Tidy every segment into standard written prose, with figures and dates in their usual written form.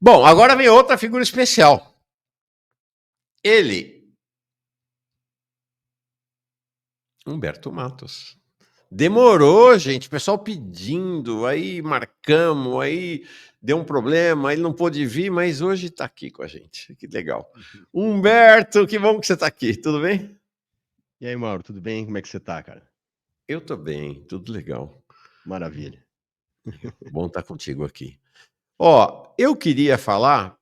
Bom, agora vem outra figura especial. Ele, Humberto Matos. Demorou, gente, o pessoal pedindo, aí marcamos, aí deu um problema, ele não pôde vir, mas hoje está aqui com a gente. Que legal. Humberto, que bom que você está aqui, tudo bem? E aí, Mauro, tudo bem? Como é que você tá, cara? Eu tô bem, tudo legal. Maravilha. Bom estar contigo aqui. Ó, eu queria falar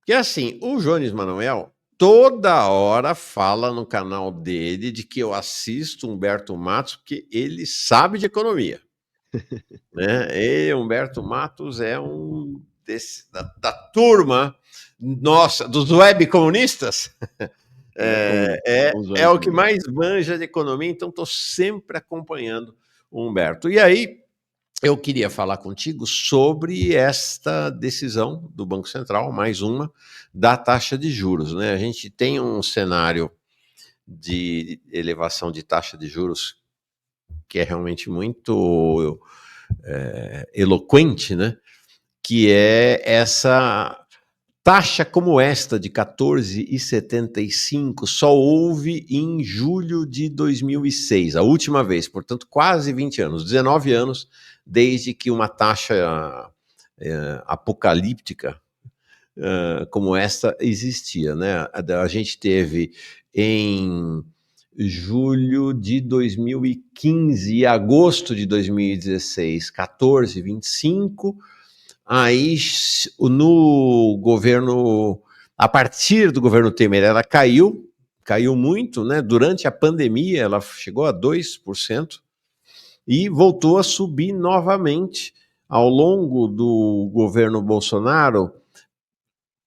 que assim, o Jones Manuel toda hora fala no canal dele de que eu assisto Humberto Matos porque ele sabe de economia, né? E Humberto Matos é um da turma nossa, dos web comunistas, Web comunistas, são os é web o que comunistas. mais manja de economia, então estou sempre acompanhando o Humberto. E aí, eu queria falar contigo sobre esta decisão do Banco Central, mais uma, da taxa de juros, né? A gente tem um cenário de elevação de taxa de juros que é realmente muito eloquente, né? Que é essa taxa como esta de 14,75 só houve em julho de 2006, a última vez, portanto quase 20 anos, 19 anos desde que uma taxa apocalíptica como esta existia, né? A gente teve em julho de 2015 e agosto de 2016, 14,25. Aí, no governo, a partir do governo Temer, ela caiu muito, né? Durante a pandemia, ela chegou a 2% e voltou a subir novamente ao longo do governo Bolsonaro,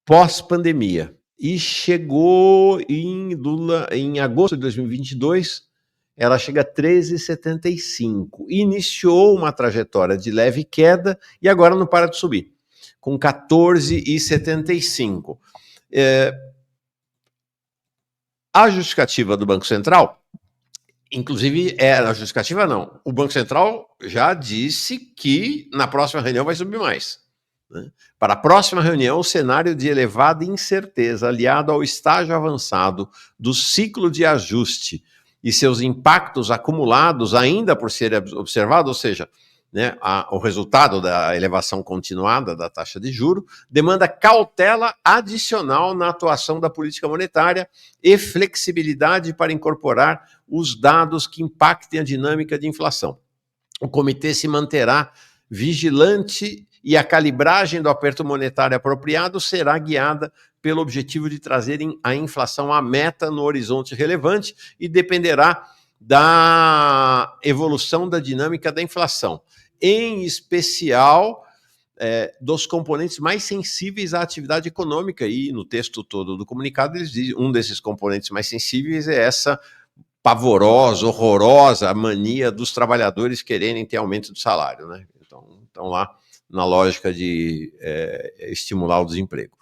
pós-pandemia. E chegou em Lula, em agosto de 2022, ela chega a 13,75. Iniciou uma trajetória de leve queda e agora não para de subir, com 14,75. A justificativa do Banco Central, inclusive, a justificativa não. O Banco Central já disse que na próxima reunião vai subir mais. Né? Para a próxima reunião, o cenário de elevada incerteza, aliado ao estágio avançado do ciclo de ajuste e seus impactos acumulados ainda por ser observado, ou seja, né, o resultado da elevação continuada da taxa de juro, demanda cautela adicional na atuação da política monetária e flexibilidade para incorporar os dados que impactem a dinâmica de inflação. O comitê se manterá vigilante e a calibragem do aperto monetário apropriado será guiada pelo objetivo de trazer a inflação à meta no horizonte relevante e dependerá da evolução da dinâmica da inflação, em especial dos componentes mais sensíveis à atividade econômica. E no texto todo do comunicado eles dizem um desses componentes mais sensíveis é essa pavorosa, horrorosa mania dos trabalhadores quererem ter aumento de salário, né? Então, estão lá na lógica de estimular o desemprego,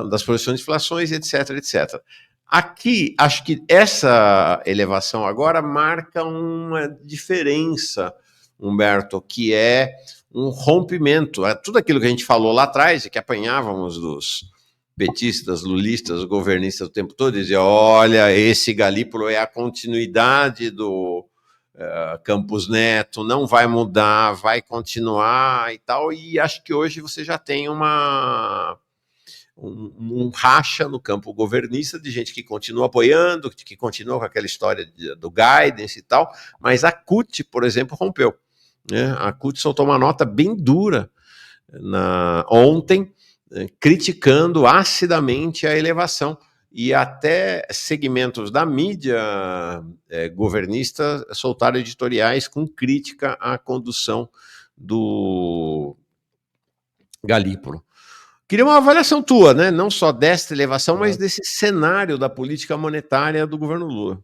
das projeções de inflações, etc, etc. Aqui, acho que essa elevação agora marca uma diferença, Humberto, que é um rompimento. Tudo aquilo que a gente falou lá atrás, que apanhávamos dos petistas, lulistas, governistas o tempo todo, dizia, olha, esse Galípolo é a continuidade do Campos Neto, não vai mudar, vai continuar e tal, e acho que hoje você já tem um racha no campo governista de gente que continua apoiando, que continua com aquela história do guidance e tal, mas a CUT, por exemplo, rompeu. Né? A CUT soltou uma nota bem dura ontem, criticando acidamente a elevação. E até segmentos da mídia governista soltaram editoriais com crítica à condução do Galípolo. Queria uma avaliação tua, né? Não só desta elevação, mas desse cenário da política monetária do governo Lula.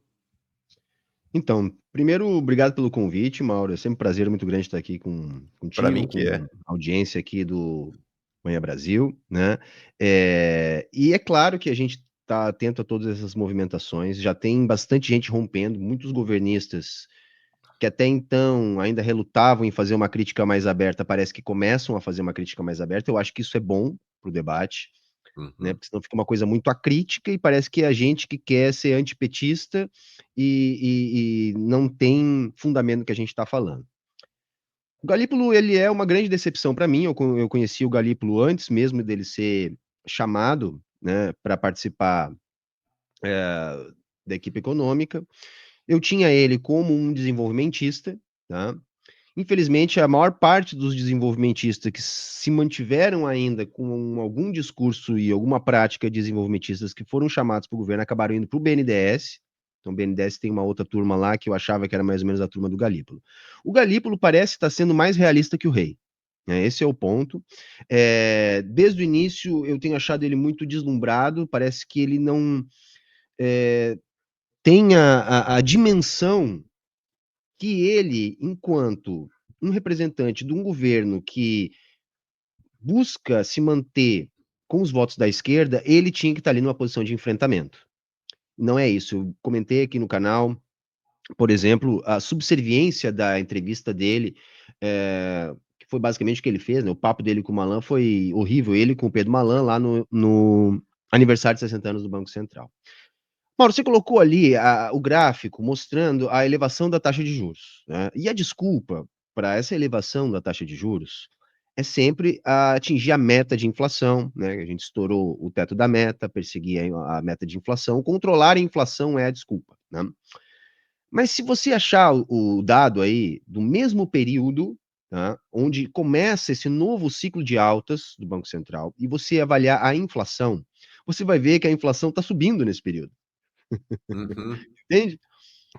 Então, primeiro, obrigado pelo convite, Mauro. É sempre um prazer muito grande estar aqui Para contigo, mim com que é. a audiência aqui do Manhã Brasil, né? E é claro que a gente está atento a todas essas movimentações. Já tem bastante gente rompendo, muitos governistas que até então ainda relutavam em fazer uma crítica mais aberta, parece que começam a fazer uma crítica mais aberta. Eu acho que isso é bom para o debate, né? Uhum. Porque senão fica uma coisa muito acrítica e parece que é a gente que quer ser antipetista e não tem fundamento no que a gente está falando. O Galípolo, ele é uma grande decepção para mim. Eu conheci o Galípolo antes mesmo dele ser chamado, né, para participar da equipe econômica. Eu tinha ele como um desenvolvimentista, tá? Infelizmente, a maior parte dos desenvolvimentistas que se mantiveram ainda com algum discurso e alguma prática desenvolvimentistas que foram chamados para o governo acabaram indo para o BNDES. Então, o BNDES tem uma outra turma lá que eu achava que era mais ou menos a turma do Galípolo. O Galípolo parece estar sendo mais realista que o rei, né? Esse é o ponto. Desde o início, eu tenho achado ele muito deslumbrado. Parece que ele não tem a dimensão que ele, enquanto um representante de um governo que busca se manter com os votos da esquerda, ele tinha que estar ali numa posição de enfrentamento. Não é isso. Eu comentei aqui no canal, por exemplo, a subserviência da entrevista dele, que foi basicamente o que ele fez, né? O papo dele com o Malan foi horrível. Ele com o Pedro Malan lá no aniversário de 60 anos do Banco Central. Mauro, você colocou ali o gráfico mostrando a elevação da taxa de juros, né? E a desculpa para essa elevação da taxa de juros é sempre atingir a meta de inflação, né? A gente estourou o teto da meta, perseguir a meta de inflação, controlar a inflação é a desculpa, né? Mas se você achar o dado aí do mesmo período, tá? Onde começa esse novo ciclo de altas do Banco Central, e você avaliar a inflação, você vai ver que a inflação está subindo nesse período. Uhum. Entende?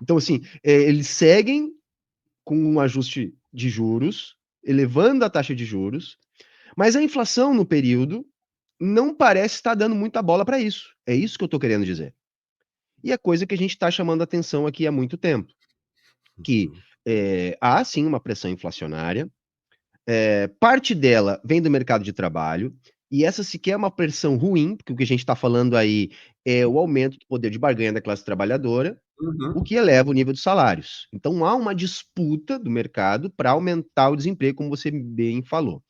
Então, assim, eles seguem com um ajuste de juros, elevando a taxa de juros, mas a inflação no período não parece estar dando muita bola para isso. É isso que eu estou querendo dizer. E é coisa que a gente está chamando a atenção aqui há muito tempo, que há sim uma pressão inflacionária, parte dela vem do mercado de trabalho, e essa sequer é uma pressão ruim, porque o que a gente está falando aí é o aumento do poder de barganha da classe trabalhadora, o Uhum. que eleva o nível dos salários. Então há uma disputa do mercado para aumentar o desemprego, como você bem falou.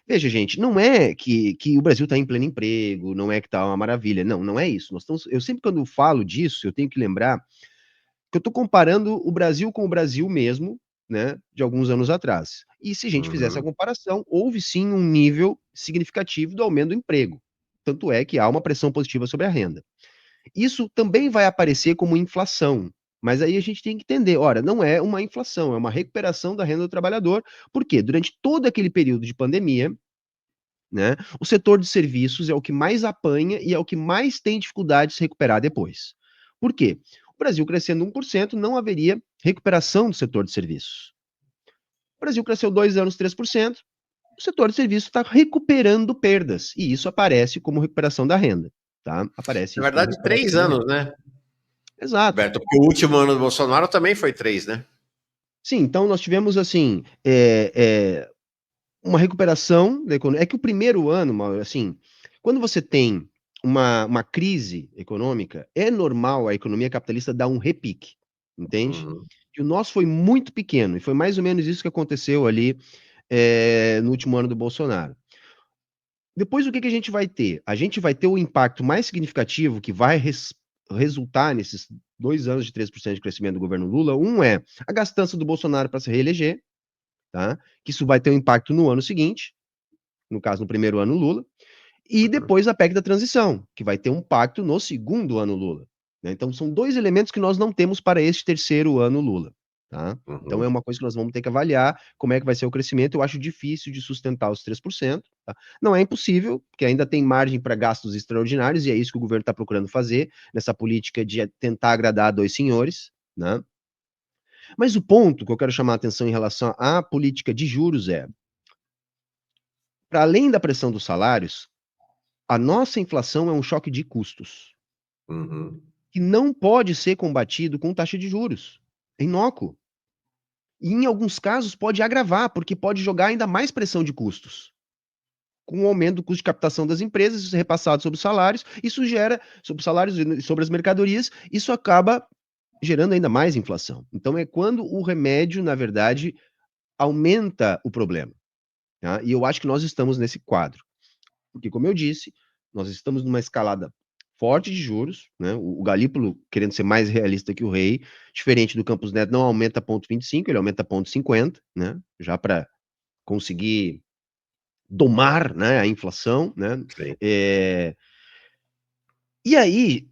Veja, gente, não é que o Brasil está em pleno emprego, não é que está uma maravilha. Não, não é isso. Eu sempre, quando eu falo disso, eu tenho que lembrar que eu estou comparando o Brasil com o Brasil mesmo, né, de alguns anos atrás. E se a gente fizer essa Uhum. comparação, houve sim um nível significativo do aumento do emprego. Tanto é que há uma pressão positiva sobre a renda. Isso também vai aparecer como inflação, mas aí a gente tem que entender, ora, não é uma inflação, é uma recuperação da renda do trabalhador, porque durante todo aquele período de pandemia, né, o setor de serviços é o que mais apanha e é o que mais tem dificuldade de se recuperar depois. Por quê? O Brasil crescendo 1%, não haveria recuperação do setor de serviços. O Brasil cresceu 2 anos 3%, o setor de serviços está recuperando perdas, e isso aparece como recuperação da renda, tá? Aparece Na isso como verdade, recuperação três da renda. anos, né, Exato. Beto? Porque o último ano do Bolsonaro também foi 3, né? Sim, então nós tivemos assim uma recuperação da economia. É que o primeiro ano, Mauro, assim, quando você tem uma crise econômica, é normal a economia capitalista dar um repique, entende? Uhum. E o nosso foi muito pequeno, e foi mais ou menos isso que aconteceu ali no último ano do Bolsonaro. Depois, o que que a gente vai ter? A gente vai ter o impacto mais significativo que vai resultar nesses 2 anos de 3% de crescimento do governo Lula. Um é a gastança do Bolsonaro para se reeleger, tá? Que isso vai ter um impacto no ano seguinte, no caso, no primeiro ano Lula, e Uhum. depois a PEC da transição, que vai ter um impacto no segundo ano Lula, né? Então, são dois elementos que nós não temos para este terceiro ano Lula, tá? Então, é Uhum. uma coisa que nós vamos ter que avaliar como é que vai ser o crescimento. Eu acho difícil de sustentar os 3%, tá? Não é impossível, porque ainda tem margem para gastos extraordinários, e é isso que o governo está procurando fazer, nessa política de tentar agradar dois senhores, né? Mas o ponto que eu quero chamar a atenção em relação à política de juros é, para além da pressão dos salários, a nossa inflação é um choque de custos, Uhum. que não pode ser combatido com taxa de juros. É inócuo. E em alguns casos pode agravar, porque pode jogar ainda mais pressão de custos. Com o aumento do custo de captação das empresas, isso é repassado sobre os salários, isso gera, sobre os salários e sobre as mercadorias, isso acaba gerando ainda mais inflação. Então é quando o remédio, na verdade, aumenta o problema, tá? E eu acho que nós estamos nesse quadro. Porque, como eu disse, nós estamos numa escalada forte de juros, né? O Galípolo, querendo ser mais realista que o Rei, diferente do Campos Neto, não aumenta 0,25, ele aumenta 0,50, né? Já para conseguir domar, né, a inflação, né? Sim. E aí,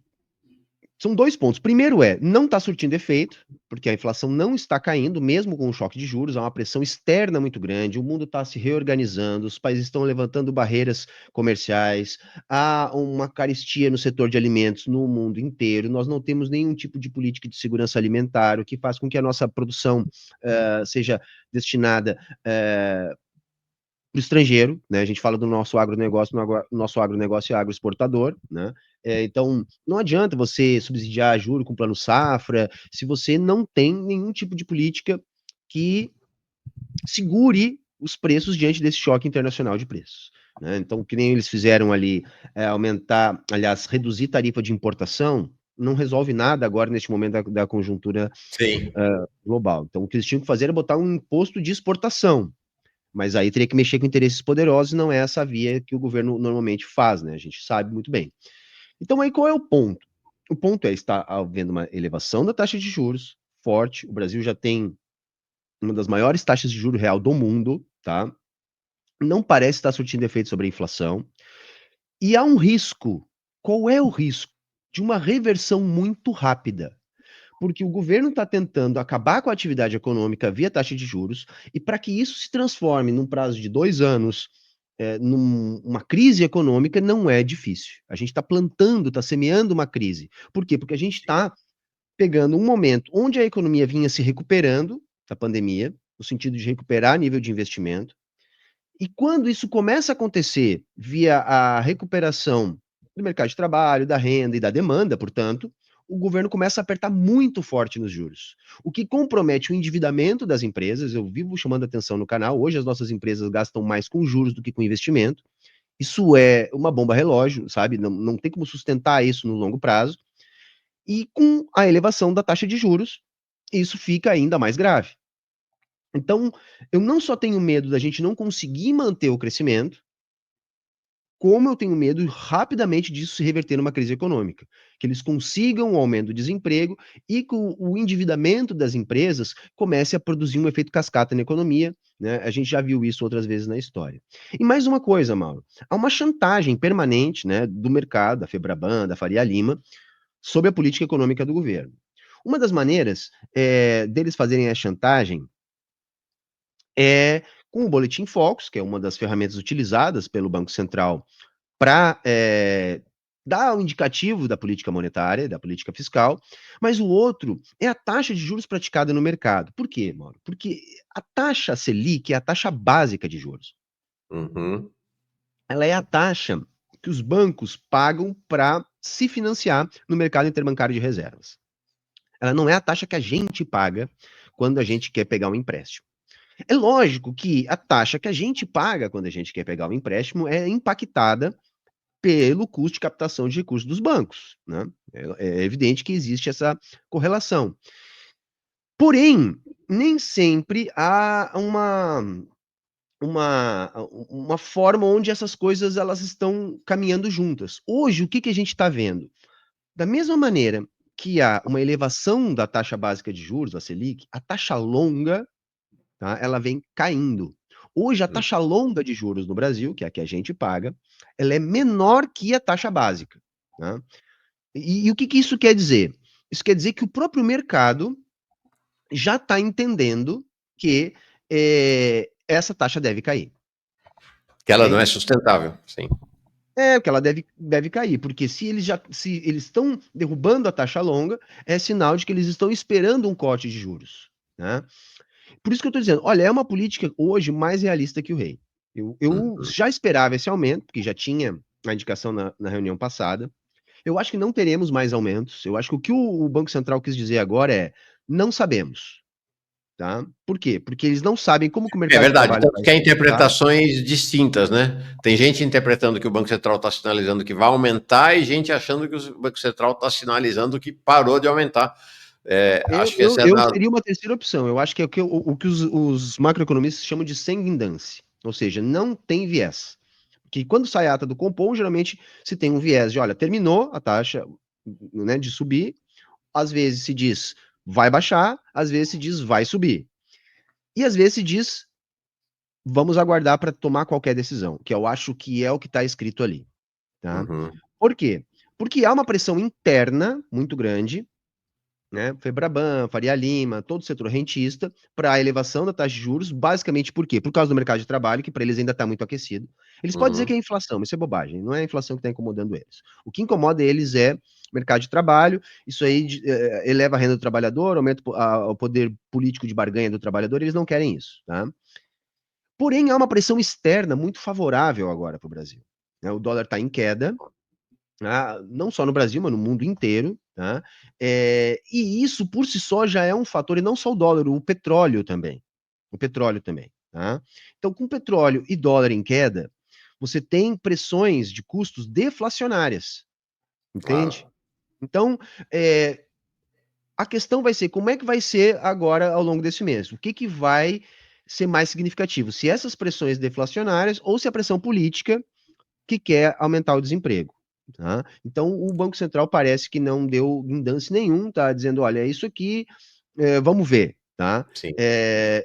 são dois pontos. Primeiro não está surtindo efeito, porque a inflação não está caindo, mesmo com o choque de juros, há uma pressão externa muito grande, o mundo está se reorganizando, os países estão levantando barreiras comerciais, há uma carestia no setor de alimentos no mundo inteiro, nós não temos nenhum tipo de política de segurança alimentar, o que faz com que a nossa produção seja destinada para o estrangeiro, né? A gente fala do nosso agronegócio, nosso agronegócio é agroexportador, né? Então, não adianta você subsidiar juro com plano safra se você não tem nenhum tipo de política que segure os preços diante desse choque internacional de preços, né? Então, que nem eles fizeram ali, aumentar, aliás, reduzir tarifa de importação, não resolve nada agora neste momento da conjuntura Sim. global. Então, o que eles tinham que fazer era botar um imposto de exportação, mas aí teria que mexer com interesses poderosos, e não é essa via que o governo normalmente faz, né? A gente sabe muito bem. Então, aí qual é o ponto? O ponto está havendo uma elevação da taxa de juros forte. O Brasil já tem uma das maiores taxas de juros real do mundo, tá? Não parece estar surtindo efeito sobre a inflação. E há um risco. Qual é o risco? De uma reversão muito rápida. Porque o governo está tentando acabar com a atividade econômica via taxa de juros, e para que isso se transforme num prazo de 2 anos, numa crise econômica, não é difícil. A gente está plantando, está semeando uma crise. Por quê? Porque a gente está pegando um momento onde a economia vinha se recuperando da pandemia, no sentido de recuperar nível de investimento, e quando isso começa a acontecer via a recuperação do mercado de trabalho, da renda e da demanda, portanto, o governo começa a apertar muito forte nos juros, o que compromete o endividamento das empresas. Eu vivo chamando atenção no canal, hoje as nossas empresas gastam mais com juros do que com investimento. Isso é uma bomba relógio, sabe? Não tem como sustentar isso no longo prazo. E com a elevação da taxa de juros, isso fica ainda mais grave. Então, eu não só tenho medo da gente não conseguir manter o crescimento, como eu tenho medo rapidamente disso se reverter numa crise econômica, que eles consigam o aumento do desemprego e que o endividamento das empresas comece a produzir um efeito cascata na economia, né? A gente já viu isso outras vezes na história. E mais uma coisa, Mauro, há uma chantagem permanente, né, do mercado, da Febraban, da Faria Lima, sobre a política econômica do governo. Uma das maneiras deles fazerem a chantagem é com o Boletim Focus, que é uma das ferramentas utilizadas pelo Banco Central para dar um indicativo da política monetária, da política fiscal, mas o outro é a taxa de juros praticada no mercado. Por quê, Mauro? Porque a taxa Selic é a taxa básica de juros. Uhum. Ela é a taxa que os bancos pagam para se financiar no mercado interbancário de reservas. Ela não é a taxa que a gente paga quando a gente quer pegar um empréstimo. É lógico que a taxa que a gente paga quando a gente quer pegar um empréstimo é impactada pelo custo de captação de recursos dos bancos, né? É evidente que existe essa correlação. Porém, nem sempre há uma forma onde essas coisas elas estão caminhando juntas. Hoje, o que a gente está vendo? Da mesma maneira que há uma elevação da taxa básica de juros, a Selic, a taxa longa, tá, ela vem caindo. Hoje, a taxa longa de juros no Brasil, que é a que a gente paga, ela é menor que a taxa básica, tá? E o que isso quer dizer? Isso quer dizer que o próprio mercado já está entendendo que essa taxa deve cair. Que ela não é Entende? sustentável, sim. Que ela deve cair, porque se eles estão derrubando a taxa longa, é sinal de que eles estão esperando um corte de juros, né? Por isso que eu estou dizendo, olha, é uma política hoje mais realista que o rei. Eu Uhum. já esperava esse aumento, porque já tinha a indicação na reunião passada. Eu acho que não teremos mais aumentos. Eu acho que o que o Banco Central quis dizer agora é não sabemos, tá? Por quê? Porque eles não sabem como que o É mercado de verdade, trabalho tanto vai que há se comportar. interpretações distintas, né? Tem gente interpretando que o Banco Central está sinalizando que vai aumentar e gente achando que o Banco Central está sinalizando que parou de aumentar. Eu, Acho que eu, essa é eu da. seria uma terceira opção. Eu acho que é o que os macroeconomistas chamam de sem guidance. Ou seja, não tem viés. Que quando sai a ata do Copom, geralmente se tem um viés de, olha, terminou a taxa, né, de subir, às vezes se diz vai baixar, às vezes se diz vai subir. E às vezes se diz vamos aguardar para tomar qualquer decisão, que eu acho que é o que está escrito ali, tá? Uhum. Por quê? Porque há uma pressão interna muito grande, né? Febraban, Faria Lima, todo o setor rentista, para a elevação da taxa de juros, basicamente por quê? Por causa do mercado de trabalho, que para eles ainda está muito aquecido. Eles podem dizer que Uhum. é inflação, mas isso é bobagem, não é a inflação que está incomodando eles. O que incomoda eles é mercado de trabalho, isso aí eleva a renda do trabalhador, aumenta o poder político de barganha do trabalhador, eles não querem isso, tá? Porém, há uma pressão externa muito favorável agora para o Brasil, né? O dólar está em queda, não só no Brasil, mas no mundo inteiro, tá? E isso por si só já é um fator, e não só o dólar, o petróleo também. O petróleo também, tá? Então, com petróleo e dólar em queda, você tem pressões de custos deflacionárias, entende? Claro. Então, a questão vai ser como é que vai ser agora ao longo desse mês? O que que vai ser mais significativo? Se essas pressões deflacionárias ou se a pressão política que quer aumentar o desemprego. Tá? Então, o Banco Central parece que não deu guindance nenhum, tá? Dizendo, olha, é isso aqui, vamos ver, tá? Sim.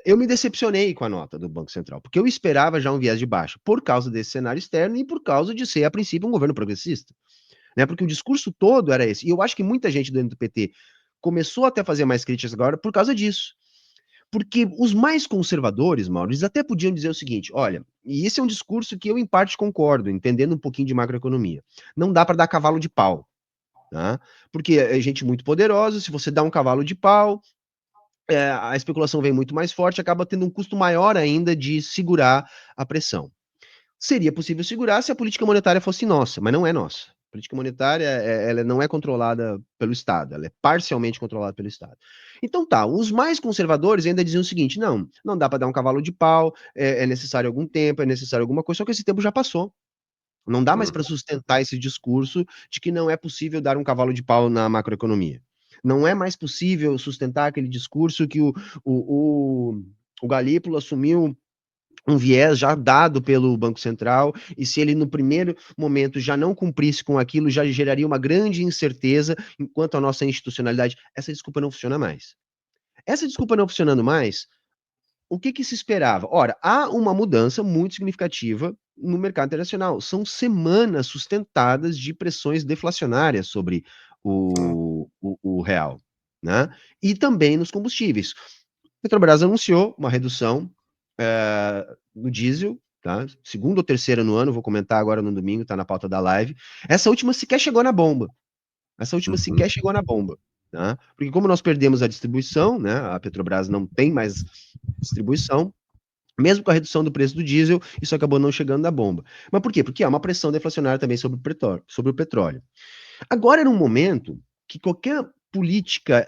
Eu me decepcionei com a nota do Banco Central, porque eu esperava já um viés de baixa, por causa desse cenário externo e por causa de ser, a princípio, um governo progressista, né? Porque o discurso todo era esse. E eu acho que muita gente dentro do PT começou até a fazer mais críticas agora por causa disso. Porque os mais conservadores, Mauro, eles até podiam dizer o seguinte: olha, e esse é um discurso que eu em parte concordo, entendendo um pouquinho de macroeconomia. Não dá para dar cavalo de pau, tá? Porque é gente muito poderosa, se você dá um cavalo de pau, a especulação vem muito mais forte, acaba tendo um custo maior ainda de segurar a pressão. Seria possível segurar se a política monetária fosse nossa, mas não é nossa. A política monetária, ela não é controlada pelo Estado, ela é parcialmente controlada pelo Estado. Então tá, os mais conservadores ainda diziam o seguinte, não dá para dar um cavalo de pau, é necessário algum tempo, é necessário alguma coisa, só que esse tempo já passou. Não dá mais para Uhum. sustentar esse discurso de que não é possível dar um cavalo de pau na macroeconomia. Não é mais possível sustentar aquele discurso que o Galípolo assumiu um viés já dado pelo Banco Central, e se ele no primeiro momento já não cumprisse com aquilo, já geraria uma grande incerteza enquanto a nossa institucionalidade. Essa desculpa não funciona mais. Essa desculpa não funcionando mais, o que que se esperava? Ora, há uma mudança muito significativa no mercado internacional. São semanas sustentadas de pressões deflacionárias sobre o real, né? E também nos combustíveis. Petrobras anunciou uma redução no diesel, tá? Segunda ou terceira no ano, vou comentar agora no domingo, tá na pauta da live. Essa última sequer chegou na bomba. Essa última Uhum. sequer chegou na bomba, tá? Porque como nós perdemos a distribuição, né? A Petrobras não tem mais distribuição. Mesmo com a redução do preço do diesel, isso acabou não chegando na bomba. Mas por quê? Porque há uma pressão deflacionária também sobre o petróleo. Agora era um momento que qualquer política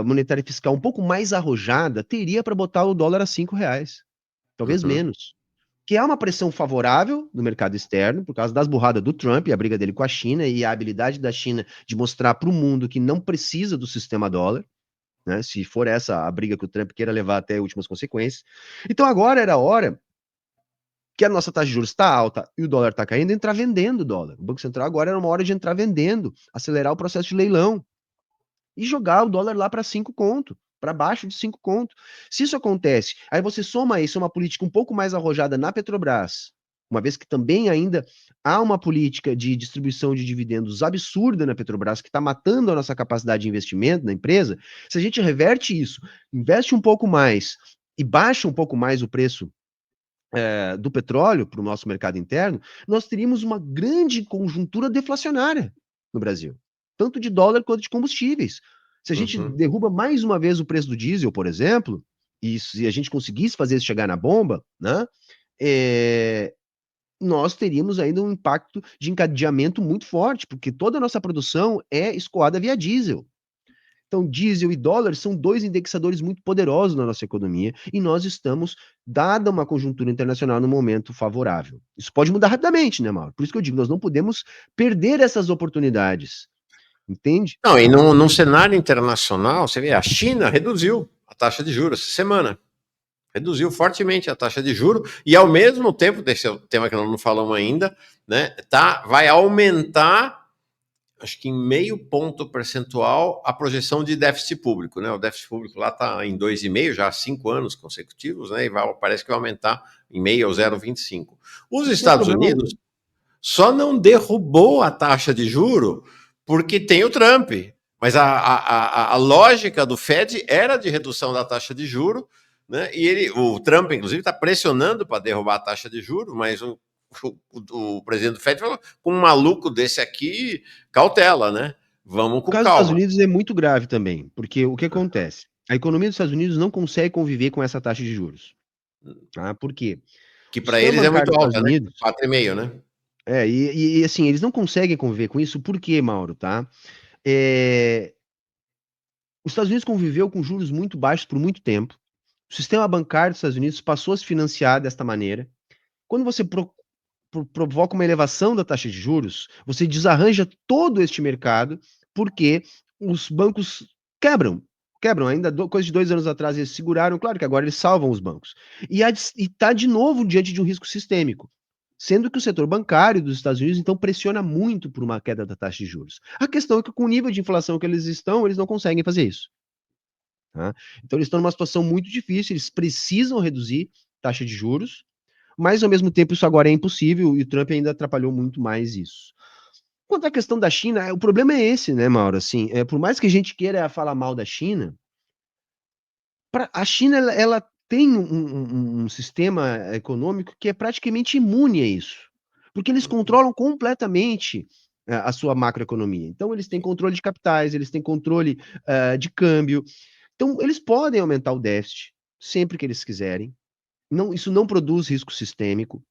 monetária e fiscal um pouco mais arrojada teria para botar o dólar a R$ 5, talvez Uhum. menos. Que há uma pressão favorável no mercado externo, por causa das burradas do Trump e a briga dele com a China e a habilidade da China de mostrar para o mundo que não precisa do sistema dólar, né? Se for essa a briga que o Trump queira levar até últimas consequências. Então agora era a hora que a nossa taxa de juros está alta e o dólar está caindo, entrar vendendo o dólar. O Banco Central agora era uma hora de entrar vendendo, acelerar o processo de leilão e jogar o dólar lá para 5 conto, para baixo de 5 conto. Se isso acontece, aí você soma isso a uma política um pouco mais arrojada na Petrobras, uma vez que também ainda há uma política de distribuição de dividendos absurda na Petrobras, que está matando a nossa capacidade de investimento na empresa, se a gente reverte isso, investe um pouco mais e baixa um pouco mais o preço do petróleo para o nosso mercado interno, nós teríamos uma grande conjuntura deflacionária no Brasil, tanto de dólar quanto de combustíveis. Se a gente Uhum. derruba mais uma vez o preço do diesel, por exemplo, e se a gente conseguisse fazer isso chegar na bomba, né, nós teríamos ainda um impacto de encadeamento muito forte, porque toda a nossa produção é escoada via diesel. Então, diesel e dólar são dois indexadores muito poderosos na nossa economia e nós estamos, dada uma conjuntura internacional, num momento favorável. Isso pode mudar rapidamente, né, Mauro? Por isso que eu digo, nós não podemos perder essas oportunidades, entende? Não, e num cenário internacional, você vê, a China reduziu a taxa de juros essa semana. Reduziu fortemente a taxa de juros e, ao mesmo tempo, desse é o tema que nós não falamos ainda, né, vai aumentar, acho que em meio ponto percentual, a projeção de déficit público. Né? O déficit público lá está em 2,5, já há 5 anos consecutivos, né, e parece que vai aumentar em meio ao 0,25. Os Isso não é Estados problema Unidos algum. só não derrubou a taxa de juro porque tem o Trump. Mas a lógica do Fed era de redução da taxa de juro, né? E o Trump, inclusive, está pressionando para derrubar a taxa de juro, mas o presidente do Fed falou: com um maluco desse aqui, cautela, né? Vamos O com caso dos Estados calma. Unidos é muito grave também, porque o que acontece? A economia dos Estados Unidos não consegue conviver com essa taxa de juros. Tá? Por quê? Que O para sistema eles é bancário muito dos Estados alta, né? Unidos 4,5, né? assim, eles não conseguem conviver com isso, por quê, Mauro, tá? É, os Estados Unidos conviveu com juros muito baixos por muito tempo. O sistema bancário dos Estados Unidos passou a se financiar desta maneira. Quando você provoca uma elevação da taxa de juros, você desarranja todo este mercado, porque os bancos quebram. Quebram, ainda coisa de 2 anos atrás eles seguraram, claro que agora eles salvam os bancos. E está de novo diante de um risco sistêmico. Sendo que o setor bancário dos Estados Unidos, então, pressiona muito por uma queda da taxa de juros. A questão é que, com o nível de inflação que eles estão, eles não conseguem fazer isso. Tá? Então, eles estão numa situação muito difícil, eles precisam reduzir taxa de juros, mas, ao mesmo tempo, isso agora é impossível e o Trump ainda atrapalhou muito mais isso. Quanto à questão da China, o problema é esse, né, Mauro? Assim, por mais que a gente queira falar mal da China, a China ela tem um sistema econômico que é praticamente imune a isso, porque eles controlam completamente a sua macroeconomia. Então, eles têm controle de capitais, eles têm controle de câmbio. Então, eles podem aumentar o déficit sempre que eles quiserem. Não, isso não produz risco sistêmico.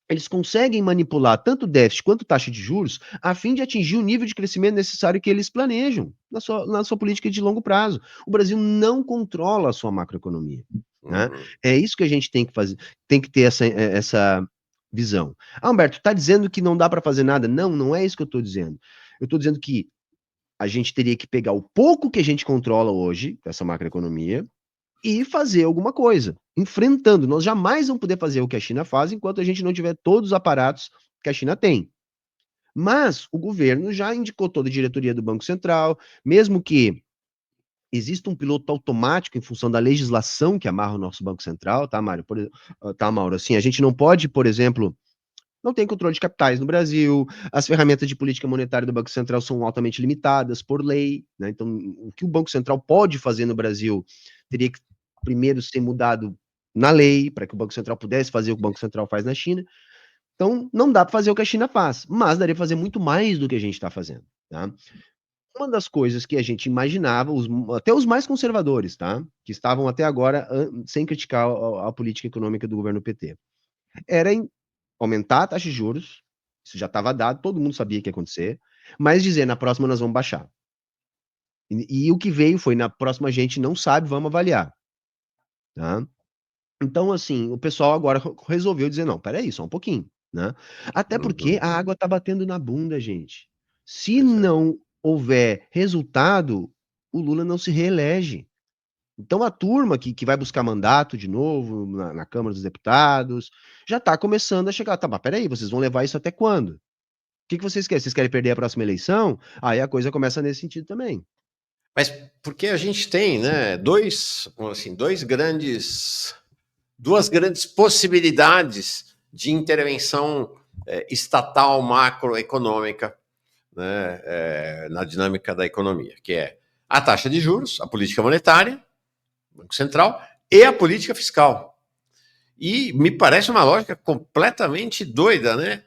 Eles conseguem manipular tanto o déficit quanto taxa de juros a fim de atingir o nível de crescimento necessário que eles planejam na sua política de longo prazo. O Brasil não controla a sua macroeconomia, né? Uhum. É isso que a gente tem que fazer, tem que ter essa visão. Ah, Humberto, tá dizendo que não dá para fazer nada? Não, não é isso que eu estou dizendo. Eu estou dizendo que a gente teria que pegar o pouco que a gente controla hoje, dessa macroeconomia, e fazer alguma coisa, enfrentando. Nós jamais vamos poder fazer o que a China faz enquanto a gente não tiver todos os aparatos que a China tem. Mas o governo já indicou toda a diretoria do Banco Central, mesmo que exista um piloto automático em função da legislação que amarra o nosso Banco Central, tá, Mário? Tá, Mauro? Assim, a gente não pode, por exemplo, não tem controle de capitais no Brasil, as ferramentas de política monetária do Banco Central são altamente limitadas por lei, né? Então, o que o Banco Central pode fazer no Brasil teria que primeiro ser mudado na lei, para que o Banco Central pudesse fazer o que o Banco Central faz na China. Então, não dá para fazer o que a China faz, mas daria para fazer muito mais do que a gente está fazendo, tá? Uma das coisas que a gente imaginava, até os mais conservadores, tá? Que estavam até agora sem criticar a política econômica do governo PT, era aumentar a taxa de juros, isso já estava dado, todo mundo sabia que ia acontecer, mas dizer, na próxima nós vamos baixar. E o que veio foi, na próxima a gente não sabe, vamos avaliar, tá? Então, assim, o pessoal agora resolveu dizer, não, peraí, só um pouquinho, né? Até porque Uhum. a água tá batendo na bunda, gente. Se Pois é. não houver resultado, o Lula não se reelege. Então a turma que vai buscar mandato de novo na Câmara dos Deputados já está começando a chegar. Tá, mas peraí, vocês vão levar isso até quando? O que vocês querem? Vocês querem perder a próxima eleição? Aí a coisa começa nesse sentido também. Mas porque a gente tem, né, duas grandes possibilidades de intervenção estatal macroeconômica, né, na dinâmica da economia, que é a taxa de juros, a política monetária, Banco Central, e a política fiscal. E me parece uma lógica completamente doida, né?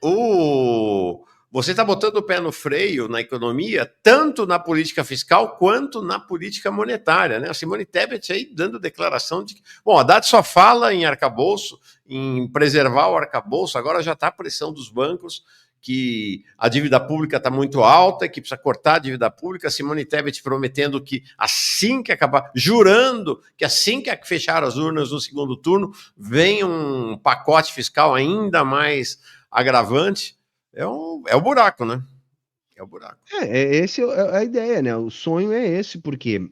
Você está botando o pé no freio na economia, tanto na política fiscal quanto na política monetária, né? A Simone Tebet aí dando declaração de que, bom, a Haddad só fala em arcabouço, em preservar o arcabouço, agora já está a pressão dos bancos que a dívida pública está muito alta, que precisa cortar a dívida pública. Simone Tebet prometendo que assim que acabar, jurando que assim que fechar as urnas no segundo turno, vem um pacote fiscal ainda mais agravante. É o buraco, né? É o buraco. Esse é a ideia, né? O sonho é esse, porque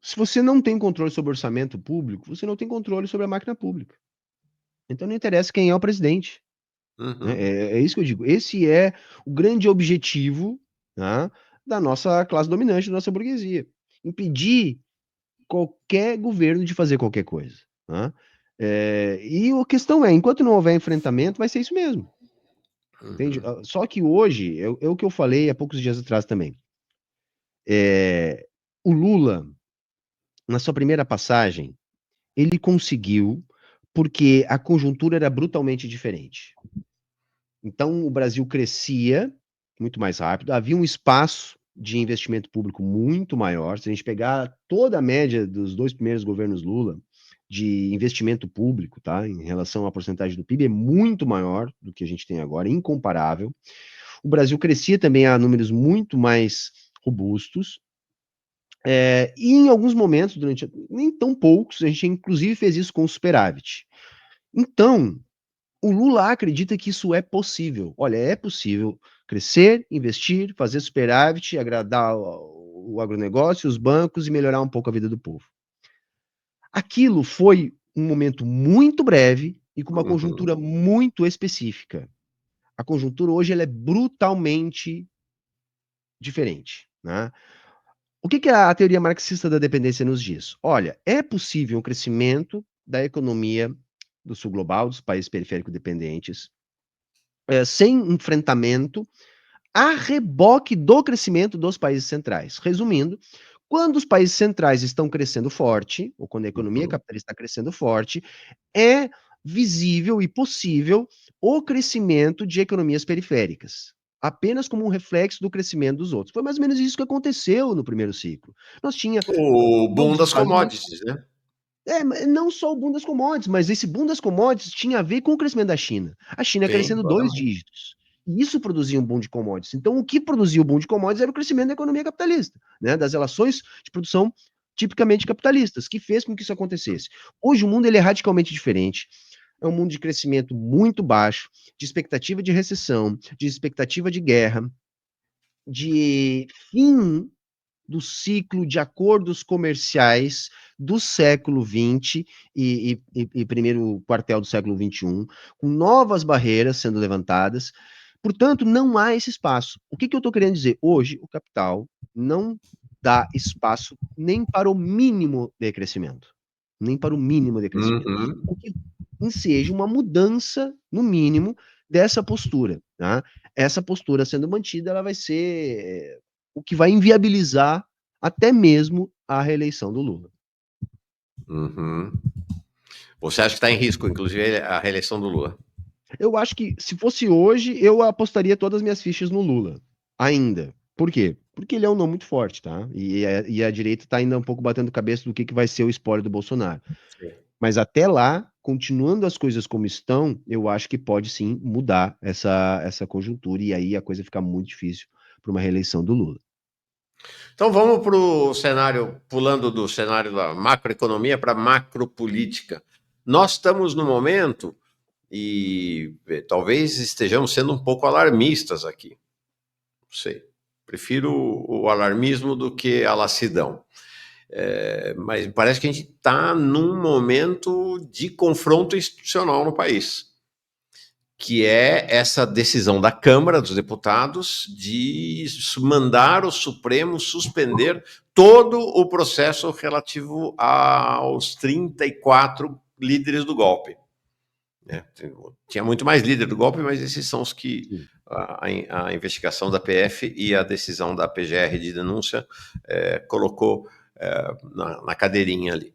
Se você não tem controle sobre o orçamento público, você não tem controle sobre a máquina pública. Então não interessa quem é o presidente, né? Uhum. É isso que eu digo. Esse é o grande objetivo, tá, da nossa classe dominante, da nossa burguesia. Impedir qualquer governo de fazer qualquer coisa, tá? E a questão é, enquanto não houver enfrentamento, vai ser isso mesmo, entende? Uhum. Só que hoje, é o que eu falei há poucos dias atrás também. O Lula, na sua primeira passagem, ele conseguiu porque a conjuntura era brutalmente diferente. Então, o Brasil crescia muito mais rápido, havia um espaço de investimento público muito maior. Se a gente pegar toda a média dos 2 primeiros governos Lula de investimento público, tá, em relação à porcentagem do PIB, é muito maior do que a gente tem agora, incomparável. O Brasil crescia também a números muito mais robustos. E em alguns momentos, nem tão poucos, a gente inclusive fez isso com o superávit. Então, o Lula acredita que isso é possível. Olha, é possível crescer, investir, fazer superávit, agradar o agronegócio, os bancos e melhorar um pouco a vida do povo. Aquilo foi um momento muito breve e com uma Uhum. conjuntura muito específica. A conjuntura hoje ela é brutalmente diferente, né? O que a teoria marxista da dependência nos diz? Olha, é possível um crescimento da economia do sul global, dos países periféricos dependentes, sem enfrentamento, a reboque do crescimento dos países centrais. Resumindo, quando os países centrais estão crescendo forte, ou quando a economia Uhum. capitalista está crescendo forte, é visível e possível o crescimento de economias periféricas, apenas como um reflexo do crescimento dos outros. Foi mais ou menos isso que aconteceu no primeiro ciclo. Nós tinha O boom todos os das Estados Unidos. commodities, né? Não só o boom das commodities, mas esse boom das commodities tinha a ver com o crescimento da China. A China Sim, crescendo 2 exatamente. dígitos. E isso produzia um boom de commodities. Então, o que produzia o boom de commodities era o crescimento da economia capitalista, né? Das relações de produção tipicamente capitalistas, que fez com que isso acontecesse. Hoje, o mundo ele é radicalmente diferente. É um mundo de crescimento muito baixo, de expectativa de recessão, de expectativa de guerra, de fim do ciclo de acordos comerciais do século XX e primeiro quartel do século XXI, com novas barreiras sendo levantadas. Portanto, não há esse espaço. O que eu estou querendo dizer? Hoje, o capital não dá espaço nem para o mínimo de crescimento. Nem para o mínimo de crescimento. Uhum. O que enseja uma mudança, no mínimo, dessa postura. Tá? Essa postura sendo mantida, ela vai ser o que vai inviabilizar até mesmo a reeleição do Lula. Uhum. Você acha que está em risco, inclusive, a reeleição do Lula? Eu acho que, se fosse hoje, eu apostaria todas as minhas fichas no Lula. Ainda. Por quê? Porque ele é um nome muito forte, tá? E a direita tá ainda um pouco batendo cabeça do que vai ser o espólio do Bolsonaro. Sim. Mas até lá, continuando as coisas como estão, eu acho que pode sim mudar essa conjuntura e aí a coisa fica muito difícil para uma reeleição do Lula. Então vamos para o cenário, pulando do cenário da macroeconomia para a macropolítica. Nós estamos no momento, e talvez estejamos sendo um pouco alarmistas aqui. Não sei. Prefiro o alarmismo do que a lassidão. Mas parece que a gente está num momento de confronto institucional no país, que é essa decisão da Câmara dos Deputados de mandar o Supremo suspender todo o processo relativo aos 34 líderes do golpe. Tinha muito mais líder do golpe, mas esses são os que a investigação da PF e a decisão da PGR de denúncia colocou na cadeirinha ali.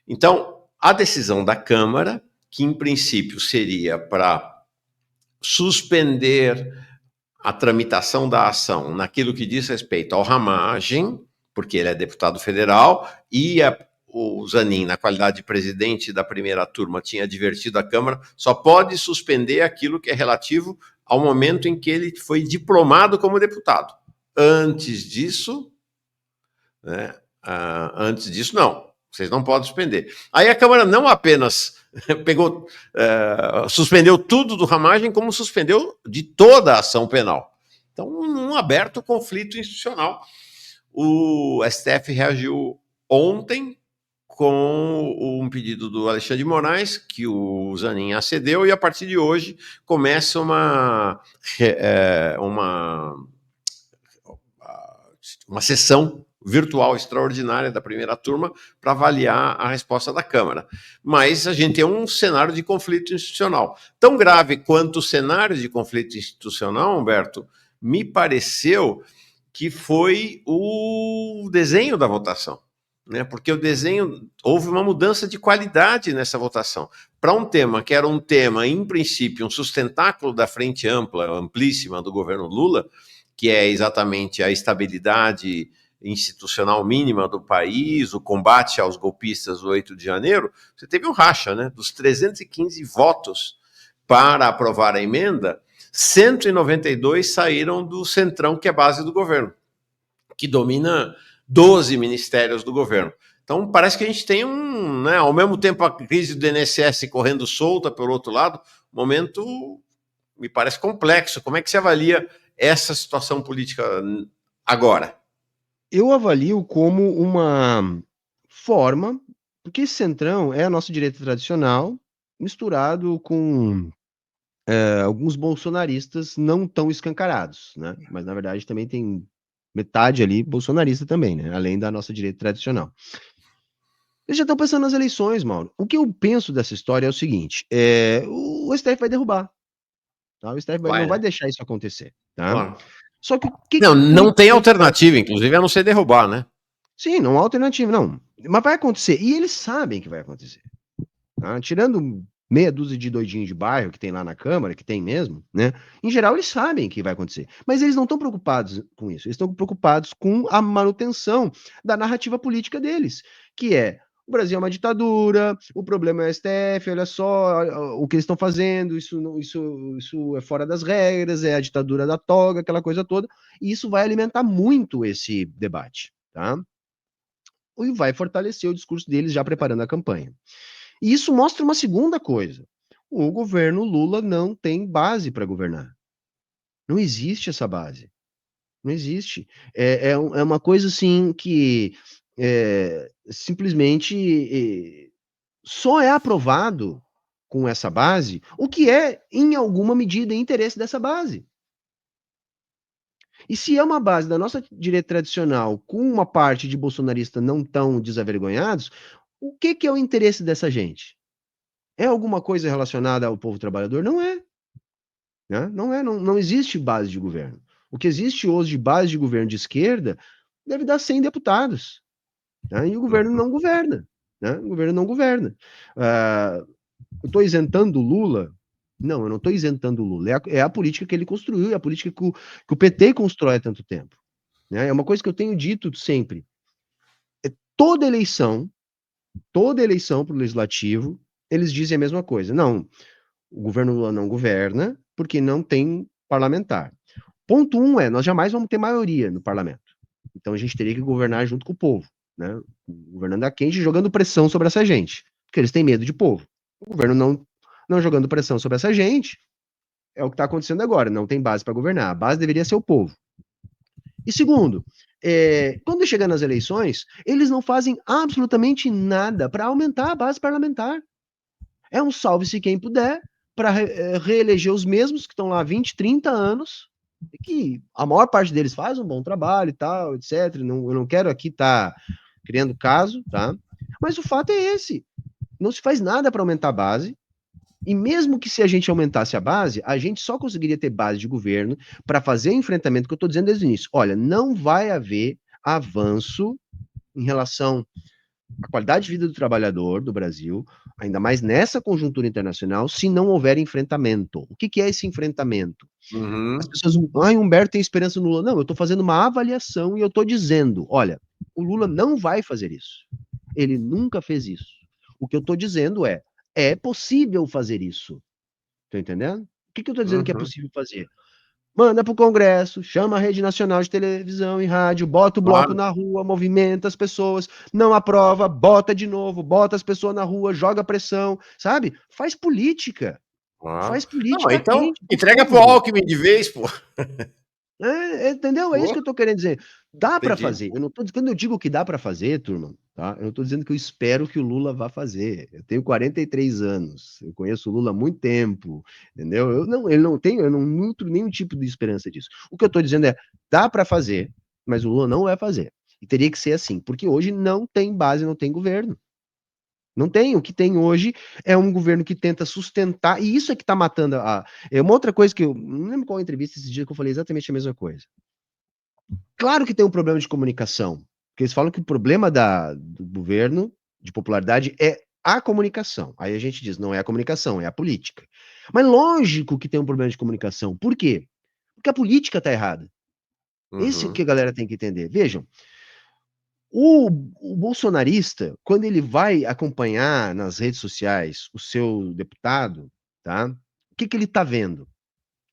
Então, a decisão da Câmara, que em princípio seria para suspender a tramitação da ação naquilo que diz respeito ao Ramagem, porque ele é deputado federal, e o Zanin, na qualidade de presidente da primeira turma, tinha advertido a Câmara, só pode suspender aquilo que é relativo ao momento em que ele foi diplomado como deputado. Antes disso, né, não. Vocês não podem suspender. Aí a Câmara não apenas suspendeu tudo do Ramagem, como suspendeu de toda a ação penal. Então, num aberto conflito institucional, o STF reagiu ontem com um pedido do Alexandre de Moraes, que o Zanin acedeu, e a partir de hoje começa uma sessão virtual extraordinária da primeira turma para avaliar a resposta da Câmara. Mas a gente tem um cenário de conflito institucional. Tão grave quanto o cenário de conflito institucional, Humberto, me pareceu que foi o desenho da votação. Né? Porque o desenho, houve uma mudança de qualidade nessa votação. Para um tema que era um tema, em princípio, um sustentáculo da frente ampla, amplíssima do governo Lula, que é exatamente a estabilidade institucional mínima do país, o combate aos golpistas do 8 de janeiro, você teve um racha, né? Dos 315 votos para aprovar a emenda, 192 saíram do Centrão, que é base do governo, que domina 12 ministérios do governo. Então, parece que a gente tem né, ao mesmo tempo a crise do INSS correndo solta, pelo outro lado, momento me parece complexo. Como é que você avalia essa situação política agora? Eu avalio como uma forma, porque esse Centrão é a nossa direita tradicional, misturado com alguns bolsonaristas não tão escancarados, né? Mas, na verdade, também tem metade ali bolsonarista também, né? Além da nossa direita tradicional. Eles já estão pensando nas eleições, Mauro. O que eu penso dessa história é o seguinte: o STF vai derrubar. Tá? O STF não vai deixar isso acontecer. Tá? Claro. Só que. Não tem alternativa, inclusive, a não ser derrubar, né? Sim, não há alternativa, não. Mas vai acontecer. E eles sabem que vai acontecer. Tá? Tirando meia dúzia de doidinhos de bairro que tem lá na Câmara, que tem mesmo, né? Em geral, eles sabem que vai acontecer. Mas eles não estão preocupados com isso. Eles estão preocupados com a manutenção da narrativa política deles, que é: o Brasil é uma ditadura, o problema é o STF, olha só o que eles estão fazendo, isso é fora das regras, é a ditadura da toga, aquela coisa toda. E isso vai alimentar muito esse debate, tá? E vai fortalecer o discurso deles já preparando a campanha. E isso mostra uma segunda coisa: o governo Lula não tem base para governar. Não existe essa base. Não existe. É uma coisa assim que simplesmente só é aprovado com essa base o que é, em alguma medida, interesse dessa base. E se é uma base da nossa direita tradicional com uma parte de bolsonarista não tão desavergonhados, o que é o interesse dessa gente? É alguma coisa relacionada ao povo trabalhador? Não é. Né? Não existe base de governo. O que existe hoje de base de governo de esquerda deve dar 100 deputados. Né? E o governo não governa. Né? O governo não governa. Eu estou isentando o Lula? Não, eu não estou isentando o Lula. É a política que ele construiu, é a política que o PT constrói há tanto tempo. Né? É uma coisa que eu tenho dito sempre. Toda eleição para o legislativo, eles dizem a mesma coisa. Não, o governo Lula não governa porque não tem parlamentar. Ponto 1 nós jamais vamos ter maioria no parlamento. Então a gente teria que governar junto com o povo, né? Governando a quente, jogando pressão sobre essa gente, porque eles têm medo de povo. O governo não jogando pressão sobre essa gente é o que está acontecendo agora. Não tem base para governar. A base deveria ser o povo. E segundo, quando chega nas eleições, eles não fazem absolutamente nada para aumentar a base parlamentar. É um salve-se quem puder para reeleger os mesmos que estão lá há 20, 30 anos, e que a maior parte deles faz um bom trabalho e tal, etc. Eu não quero aqui estar criando caso, tá? Mas o fato é esse. Não se faz nada para aumentar a base, e mesmo que se a gente aumentasse a base, a gente só conseguiria ter base de governo para fazer o enfrentamento que eu estou dizendo desde o início. Olha, não vai haver avanço em relação à qualidade de vida do trabalhador do Brasil, ainda mais nessa conjuntura internacional, se não houver enfrentamento. O que é esse enfrentamento? As pessoas, Humberto tem esperança no Lula. Não, eu estou fazendo uma avaliação e eu estou dizendo, olha, o Lula não vai fazer isso. Ele nunca fez isso. O que eu estou dizendo é possível fazer isso. Tá entendendo? O que eu estou dizendo que é possível fazer? Manda para o Congresso, chama a Rede Nacional de Televisão e Rádio, bota o bloco na rua, movimenta as pessoas, não aprova, bota de novo, bota as pessoas na rua, joga pressão, sabe? Faz política. Faz política não, então, quente. entrega pro Alckmin de vez, pô. Entendeu? É isso que eu tô querendo dizer. Dá para Entendi. fazer. Eu não tô, quando eu digo que dá para fazer, turma, tá? Eu não tô dizendo que eu espero que o Lula vá fazer. Eu tenho 43 anos. Eu conheço o Lula há muito tempo, entendeu? Ele não tem, eu não nutro nenhum tipo de esperança disso. O que eu tô dizendo é, dá para fazer, mas o Lula não vai fazer. E teria que ser assim, porque hoje não tem base, não tem governo. Não tem. O que tem hoje é um governo que tenta sustentar, e isso é que está matando a. É uma outra coisa que eu não lembro qual entrevista esse dia que eu falei exatamente a mesma coisa. Claro que tem um problema de comunicação, porque eles falam que o problema do governo de popularidade é a comunicação. Aí a gente diz, não é a comunicação, é a política. Mas lógico que tem um problema de comunicação. Por quê? Porque a política está errada. Esse é o que Uhum. a galera tem que entender. Vejam, o bolsonarista, quando ele vai acompanhar nas redes sociais o seu deputado, tá? O que que ele está vendo?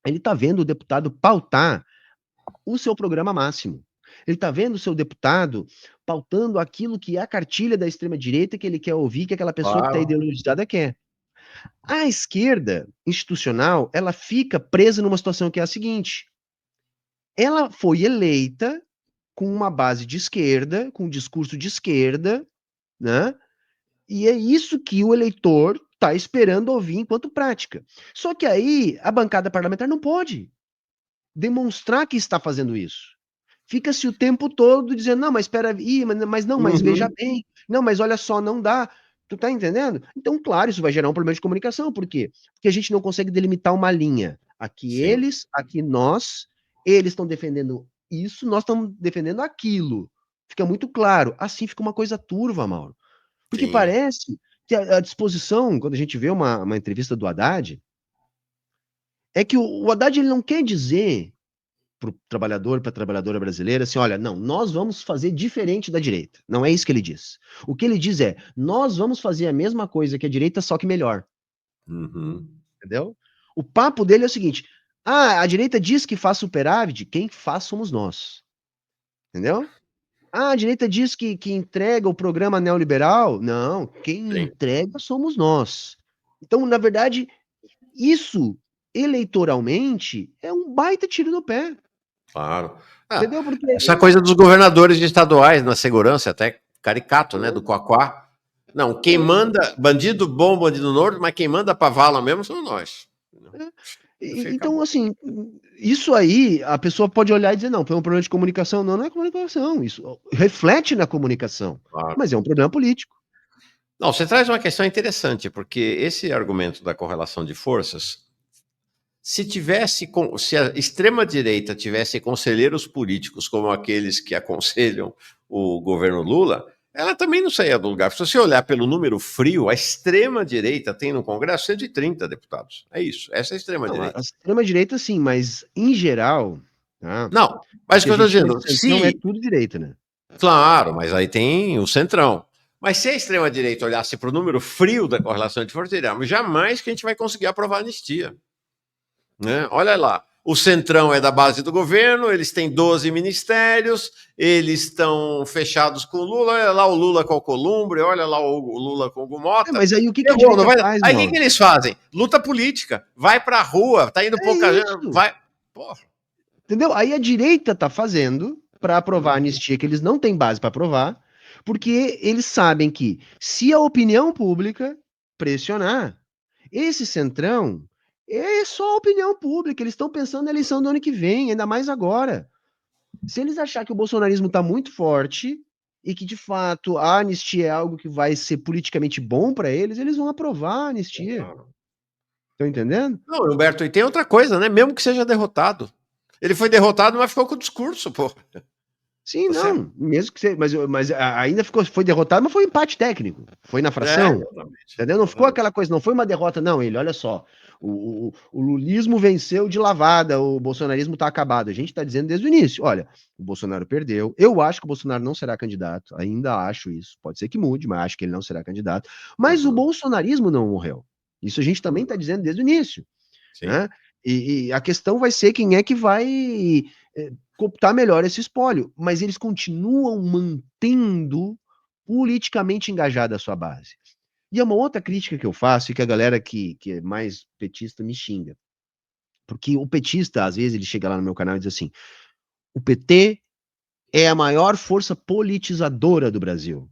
Ele está vendo o deputado pautar o seu programa máximo. Ele está vendo o seu deputado pautando aquilo que é a cartilha da extrema-direita que ele quer ouvir, que aquela pessoa que está Claro. ideologizada quer. A esquerda institucional, ela fica presa numa situação que é a seguinte: ela foi eleita com uma base de esquerda, com um discurso de esquerda, né? E é isso que o eleitor está esperando ouvir enquanto prática. Só que aí a bancada parlamentar não pode demonstrar que está fazendo isso. Fica-se o tempo todo dizendo, não, mas espera aí, mas não, mas veja Uhum. bem, não, mas olha só, não dá. Tu tá entendendo? Então, claro, isso vai gerar um problema de comunicação. Por quê? Porque a gente não consegue delimitar uma linha. Aqui Sim, eles, aqui nós, eles estão defendendo isso, nós estamos defendendo aquilo. Fica muito claro. Assim fica uma coisa turva, Mauro. Porque sim. parece que a disposição, quando a gente vê uma entrevista do Haddad, é que o Haddad ele não quer dizer para o trabalhador, para a trabalhadora brasileira, assim, olha, não, nós vamos fazer diferente da direita. Não é isso que ele diz. O que ele diz é, nós vamos fazer a mesma coisa que a direita, só que melhor. Uhum. Entendeu? O papo dele é o seguinte, a direita diz que faz superávit, quem faz somos nós. Entendeu? A direita diz que entrega o programa neoliberal. Não, quem Sim, entrega somos nós. Então, na verdade, isso eleitoralmente é um baita tiro no pé. claro. Ah, Entendeu? Porque essa coisa dos governadores estaduais na segurança, até caricato, né? Do Quaquá. Não, quem é, manda, bandido bom, bandido morto, mas quem manda pra vala mesmo são nós. é. Fica Então, bom. assim, isso aí a pessoa pode olhar e dizer, não, foi um problema de comunicação. Não, não é comunicação. Isso reflete na comunicação, Claro. mas é um problema político. Não, você traz uma questão interessante, porque esse argumento da correlação de forças, se a extrema-direita tivesse conselheiros políticos como aqueles que aconselham o governo Lula, ela também não saía do lugar. Se você olhar pelo número frio, a extrema-direita tem no Congresso 130 deputados. É isso, essa é a Não, a extrema-direita. extrema-direita, sim, mas em geral, tá? Não, O mas o que que a eu estou gente chama de dizendo, centrão é se. tudo direita, né? Claro, mas aí tem o centrão. Mas se a extrema-direita olhasse para o número frio da correlação de forças, diria, jamais que a gente vai conseguir aprovar a anistia. Né? Olha lá, o Centrão é da base do governo, eles têm 12 ministérios, eles estão fechados com o Lula, olha lá o Lula com o Alcolumbre, olha lá o Lula com o Gumota. Mas aí o que, que a Errou, não direita vai. faz, Aí o que, que Mauro? eles fazem? Luta política, vai pra rua, tá indo É pouca gente, isso. vai. Porra. Entendeu? Aí a direita tá fazendo para aprovar a anistia que eles não têm base para aprovar, porque eles sabem que se a opinião pública pressionar, esse centrão é só a opinião pública, eles estão pensando na eleição do ano que vem, ainda mais agora. Se eles achar que o bolsonarismo está muito forte e que de fato a anistia é algo que vai ser politicamente bom para eles, eles vão aprovar a anistia. Estão entendendo? Não, Humberto, e tem outra coisa, né? Mesmo que seja derrotado. Ele foi derrotado, mas ficou com o discurso, pô. Sim, Tá certo? não, mesmo que seja, mas ainda ficou, foi derrotado, mas foi um empate técnico, foi na É, fração, exatamente. entendeu? Não ficou Exatamente. aquela coisa, não foi uma derrota, não, ele, olha só, o lulismo venceu de lavada, o bolsonarismo tá acabado, a gente tá dizendo desde o início, olha, o Bolsonaro perdeu, eu acho que o Bolsonaro não será candidato, ainda acho isso, pode ser que mude, mas acho que ele não será candidato, mas o Uhum, bolsonarismo não morreu, isso a gente também tá uhum. dizendo desde o início, Sim. né? E a questão vai ser quem é que vai cooptar melhor esse espólio, mas eles continuam mantendo politicamente engajada a sua base. E é uma outra crítica que eu faço e que a galera que é mais petista me xinga. Porque o petista, às vezes, ele chega lá no meu canal e diz assim: o PT é a maior força politizadora do Brasil.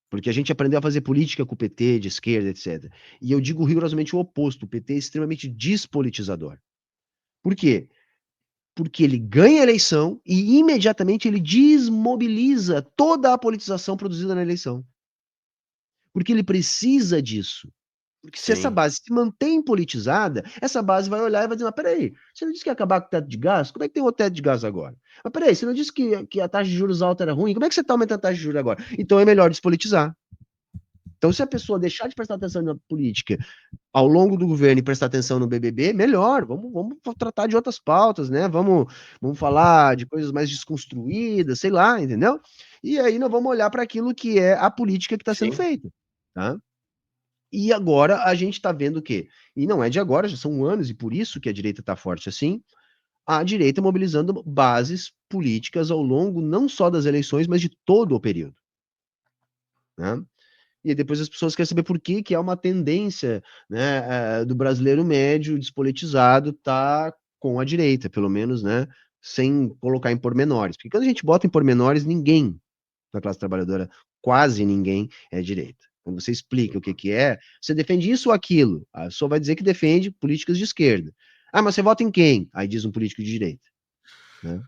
Porque a gente aprendeu a fazer política com o PT, de esquerda, etc. E eu digo rigorosamente o oposto. O PT é extremamente despolitizador. Por quê? Porque ele ganha a eleição e imediatamente ele desmobiliza toda a politização produzida na eleição. Porque ele precisa disso. Porque se essa Sim, base se mantém politizada, essa base vai olhar e vai dizer, mas peraí, você não disse que ia acabar com o teto de gás? Como é que tem o teto de gás agora? Mas peraí, você não disse que a taxa de juros alta era ruim? Como é que você está aumentando a taxa de juros agora? Então é melhor despolitizar. Então, se a pessoa deixar de prestar atenção na política ao longo do governo e prestar atenção no BBB, melhor. Vamos tratar de outras pautas, né? Vamos falar de coisas mais desconstruídas, sei lá, entendeu? E aí nós vamos olhar para aquilo que é a política que está sendo sim. feita, tá? E agora a gente está vendo o quê? E não é de agora, já são anos, e por isso que a direita está forte assim, a direita mobilizando bases políticas ao longo não só das eleições, mas de todo o período, né? E aí depois as pessoas querem saber por que que é uma tendência, né, do brasileiro médio despolitizado tá com a direita, pelo menos, né, sem colocar em pormenores. Porque quando a gente bota em pormenores, ninguém na classe trabalhadora, quase ninguém é direita. Quando você explica o que que é, você defende isso ou aquilo. A pessoa vai dizer que defende políticas de esquerda. Ah, mas você vota em quem? Aí diz um político de direita, né?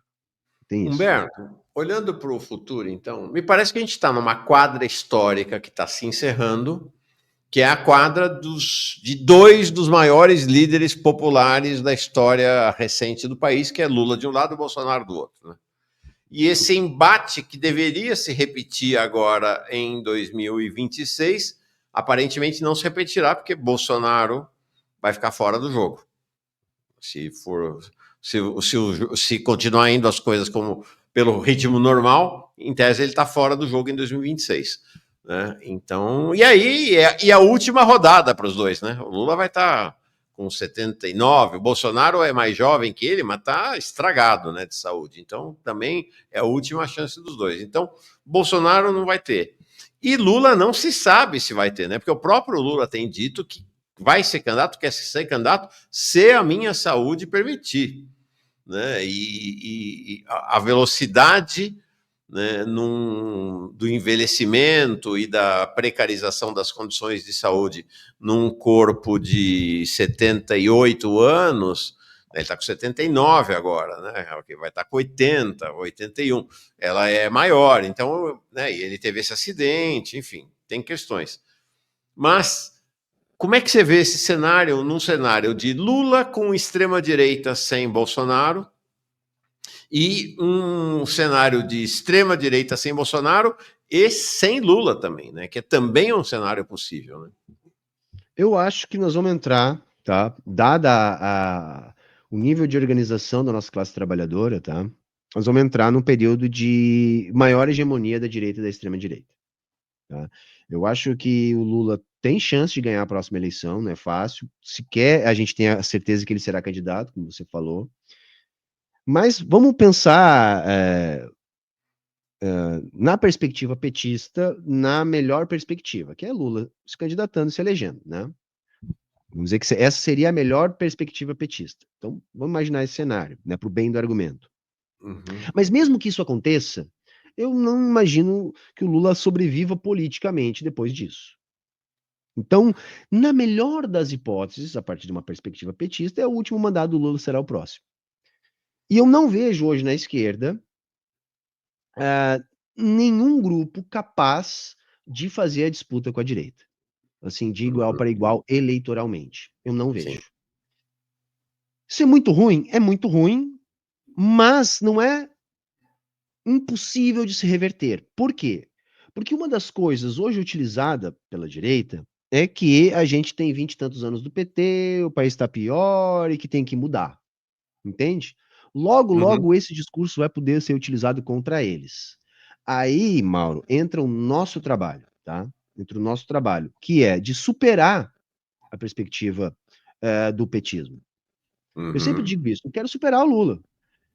Tem isso. Humberto, olhando para o futuro, então, me parece que a gente está numa quadra histórica que está se encerrando, que é a quadra de dois dos maiores líderes populares da história recente do país, que é Lula de um lado e Bolsonaro do outro. Né? E esse embate que deveria se repetir agora em 2026, aparentemente não se repetirá, porque Bolsonaro vai ficar fora do jogo. Se for, se continuar indo as coisas como pelo ritmo normal, em tese ele está fora do jogo em 2026. Né? Então, e aí e a última rodada para os dois, né? O Lula vai estar com 79, o Bolsonaro é mais jovem que ele, mas está estragado, né, de saúde. Então, também é a última chance dos dois. Então, Bolsonaro não vai ter. E Lula não se sabe se vai ter, né? Porque o próprio Lula tem dito que vai ser candidato, quer ser candidato, se a minha saúde permitir. Né? E a velocidade, né, do envelhecimento e da precarização das condições de saúde num corpo de 78 anos, né, ele está com 79 agora, né, vai estar com 80, 81, ela é maior, então, né, ele teve esse acidente, enfim, tem questões. Mas como é que você vê esse cenário num cenário de Lula com extrema-direita sem Bolsonaro e um cenário de extrema-direita sem Bolsonaro e sem Lula também, né? Que também é um cenário possível, né? Eu acho que nós vamos entrar, tá? Dada o nível de organização da nossa classe trabalhadora, tá? Nós vamos entrar num período de maior hegemonia da direita e da extrema-direita, tá? Eu acho que o Lula tem chance de ganhar a próxima eleição, não é fácil. Sequer a gente tem a certeza que ele será candidato, como você falou. Mas vamos pensar na perspectiva petista, na melhor perspectiva, que é Lula se candidatando e se elegendo, né? Vamos dizer que essa seria a melhor perspectiva petista. Então, vamos imaginar esse cenário, né, para o bem do argumento. Uhum. Mas mesmo que isso aconteça, eu não imagino que o Lula sobreviva politicamente depois disso. Então, na melhor das hipóteses, a partir de uma perspectiva petista, é o último mandato do Lula será o próximo. E eu não vejo hoje na esquerda nenhum grupo capaz de fazer a disputa com a direita. Assim, de igual Uhum. para igual eleitoralmente. Eu não Sim. vejo. Isso é muito ruim, mas não é impossível de se reverter. Por quê? Porque uma das coisas hoje utilizada pela direita é que a gente tem 20 e tantos anos do PT, o país está pior e que tem que mudar. Entende? Logo, Uhum. logo esse discurso vai poder ser utilizado contra eles. Aí, Mauro, entra o nosso trabalho, tá? Entra o nosso trabalho, que é de superar a perspectiva do petismo. Eu sempre Uhum. digo isso, eu quero superar o Lula,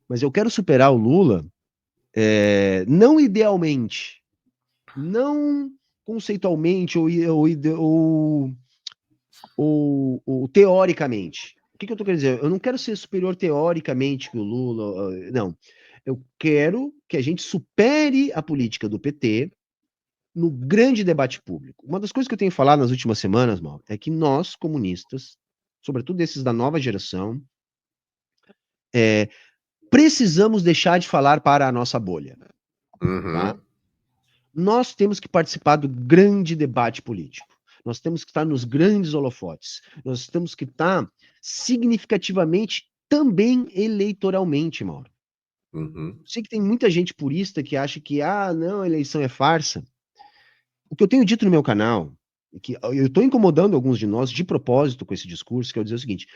mas eu quero superar o Lula não idealmente, não conceitualmente ou teoricamente. O que eu tô querendo dizer? Eu não quero ser superior teoricamente que o Lula, não. Eu quero que a gente supere a política do PT no grande debate público. Uma das coisas que eu tenho falado nas últimas semanas, Mauro, é que nós, comunistas, sobretudo esses da nova geração, é, precisamos deixar de falar para a nossa bolha, tá? Uhum. Nós temos que participar do grande debate político. Nós temos que estar nos grandes holofotes. Nós temos que estar significativamente também eleitoralmente, Mauro. Uhum. Sei que tem muita gente purista que acha que, não, a eleição é farsa. O que eu tenho dito no meu canal, é que eu estou incomodando alguns de nós de propósito com esse discurso, que é dizer o seguinte: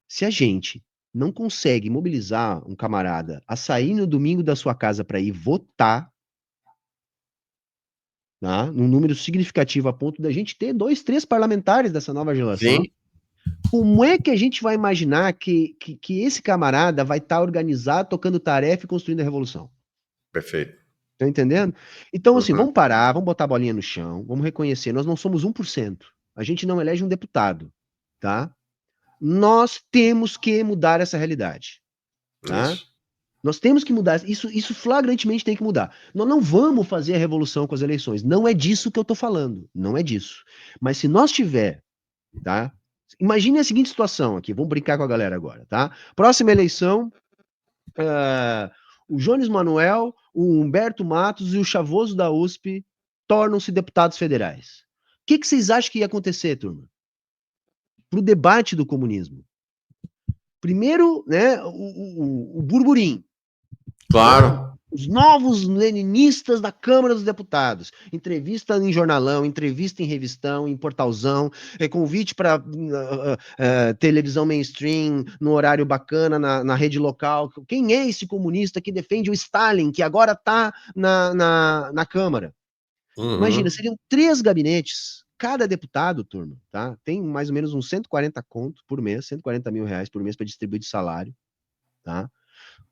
se a gente não consegue mobilizar um camarada a sair no domingo da sua casa para ir votar, tá? Num número significativo a ponto da gente ter 2, 3 parlamentares dessa nova geração, Sim, como é que a gente vai imaginar que esse camarada vai estar organizado, tocando tarefa e construindo a revolução? perfeito. Tá entendendo? Então, assim, Uhum. vamos parar, vamos botar a bolinha no chão, vamos reconhecer, nós não somos 1%. A gente não elege um deputado, tá? Nós temos que mudar essa realidade, tá? Isso. Nós temos que mudar, isso flagrantemente tem que mudar. Nós não vamos fazer a revolução com as eleições, não é disso que eu tô falando, não é disso. Mas se nós tiver, tá? Imagine a seguinte situação aqui, vamos brincar com a galera agora, tá? Próxima eleição, ah, o Jones Manuel, o Humberto Matos e o Chavoso da USP tornam-se deputados federais. O que vocês acham que ia acontecer, turma? Pro debate do comunismo. Primeiro, né, o burburinho, né? Claro. Os novos leninistas da Câmara dos Deputados. Entrevista em jornalão, entrevista em revistão, em portalzão, convite para televisão mainstream, no horário bacana, na rede local. Quem é esse comunista que defende o Stalin, que agora está na Câmara? Imagina, Uhum. seriam 3 gabinetes. Cada deputado, turma, tá? Tem mais ou menos uns 140 conto por mês, 140 mil reais por mês para distribuir de salário, tá?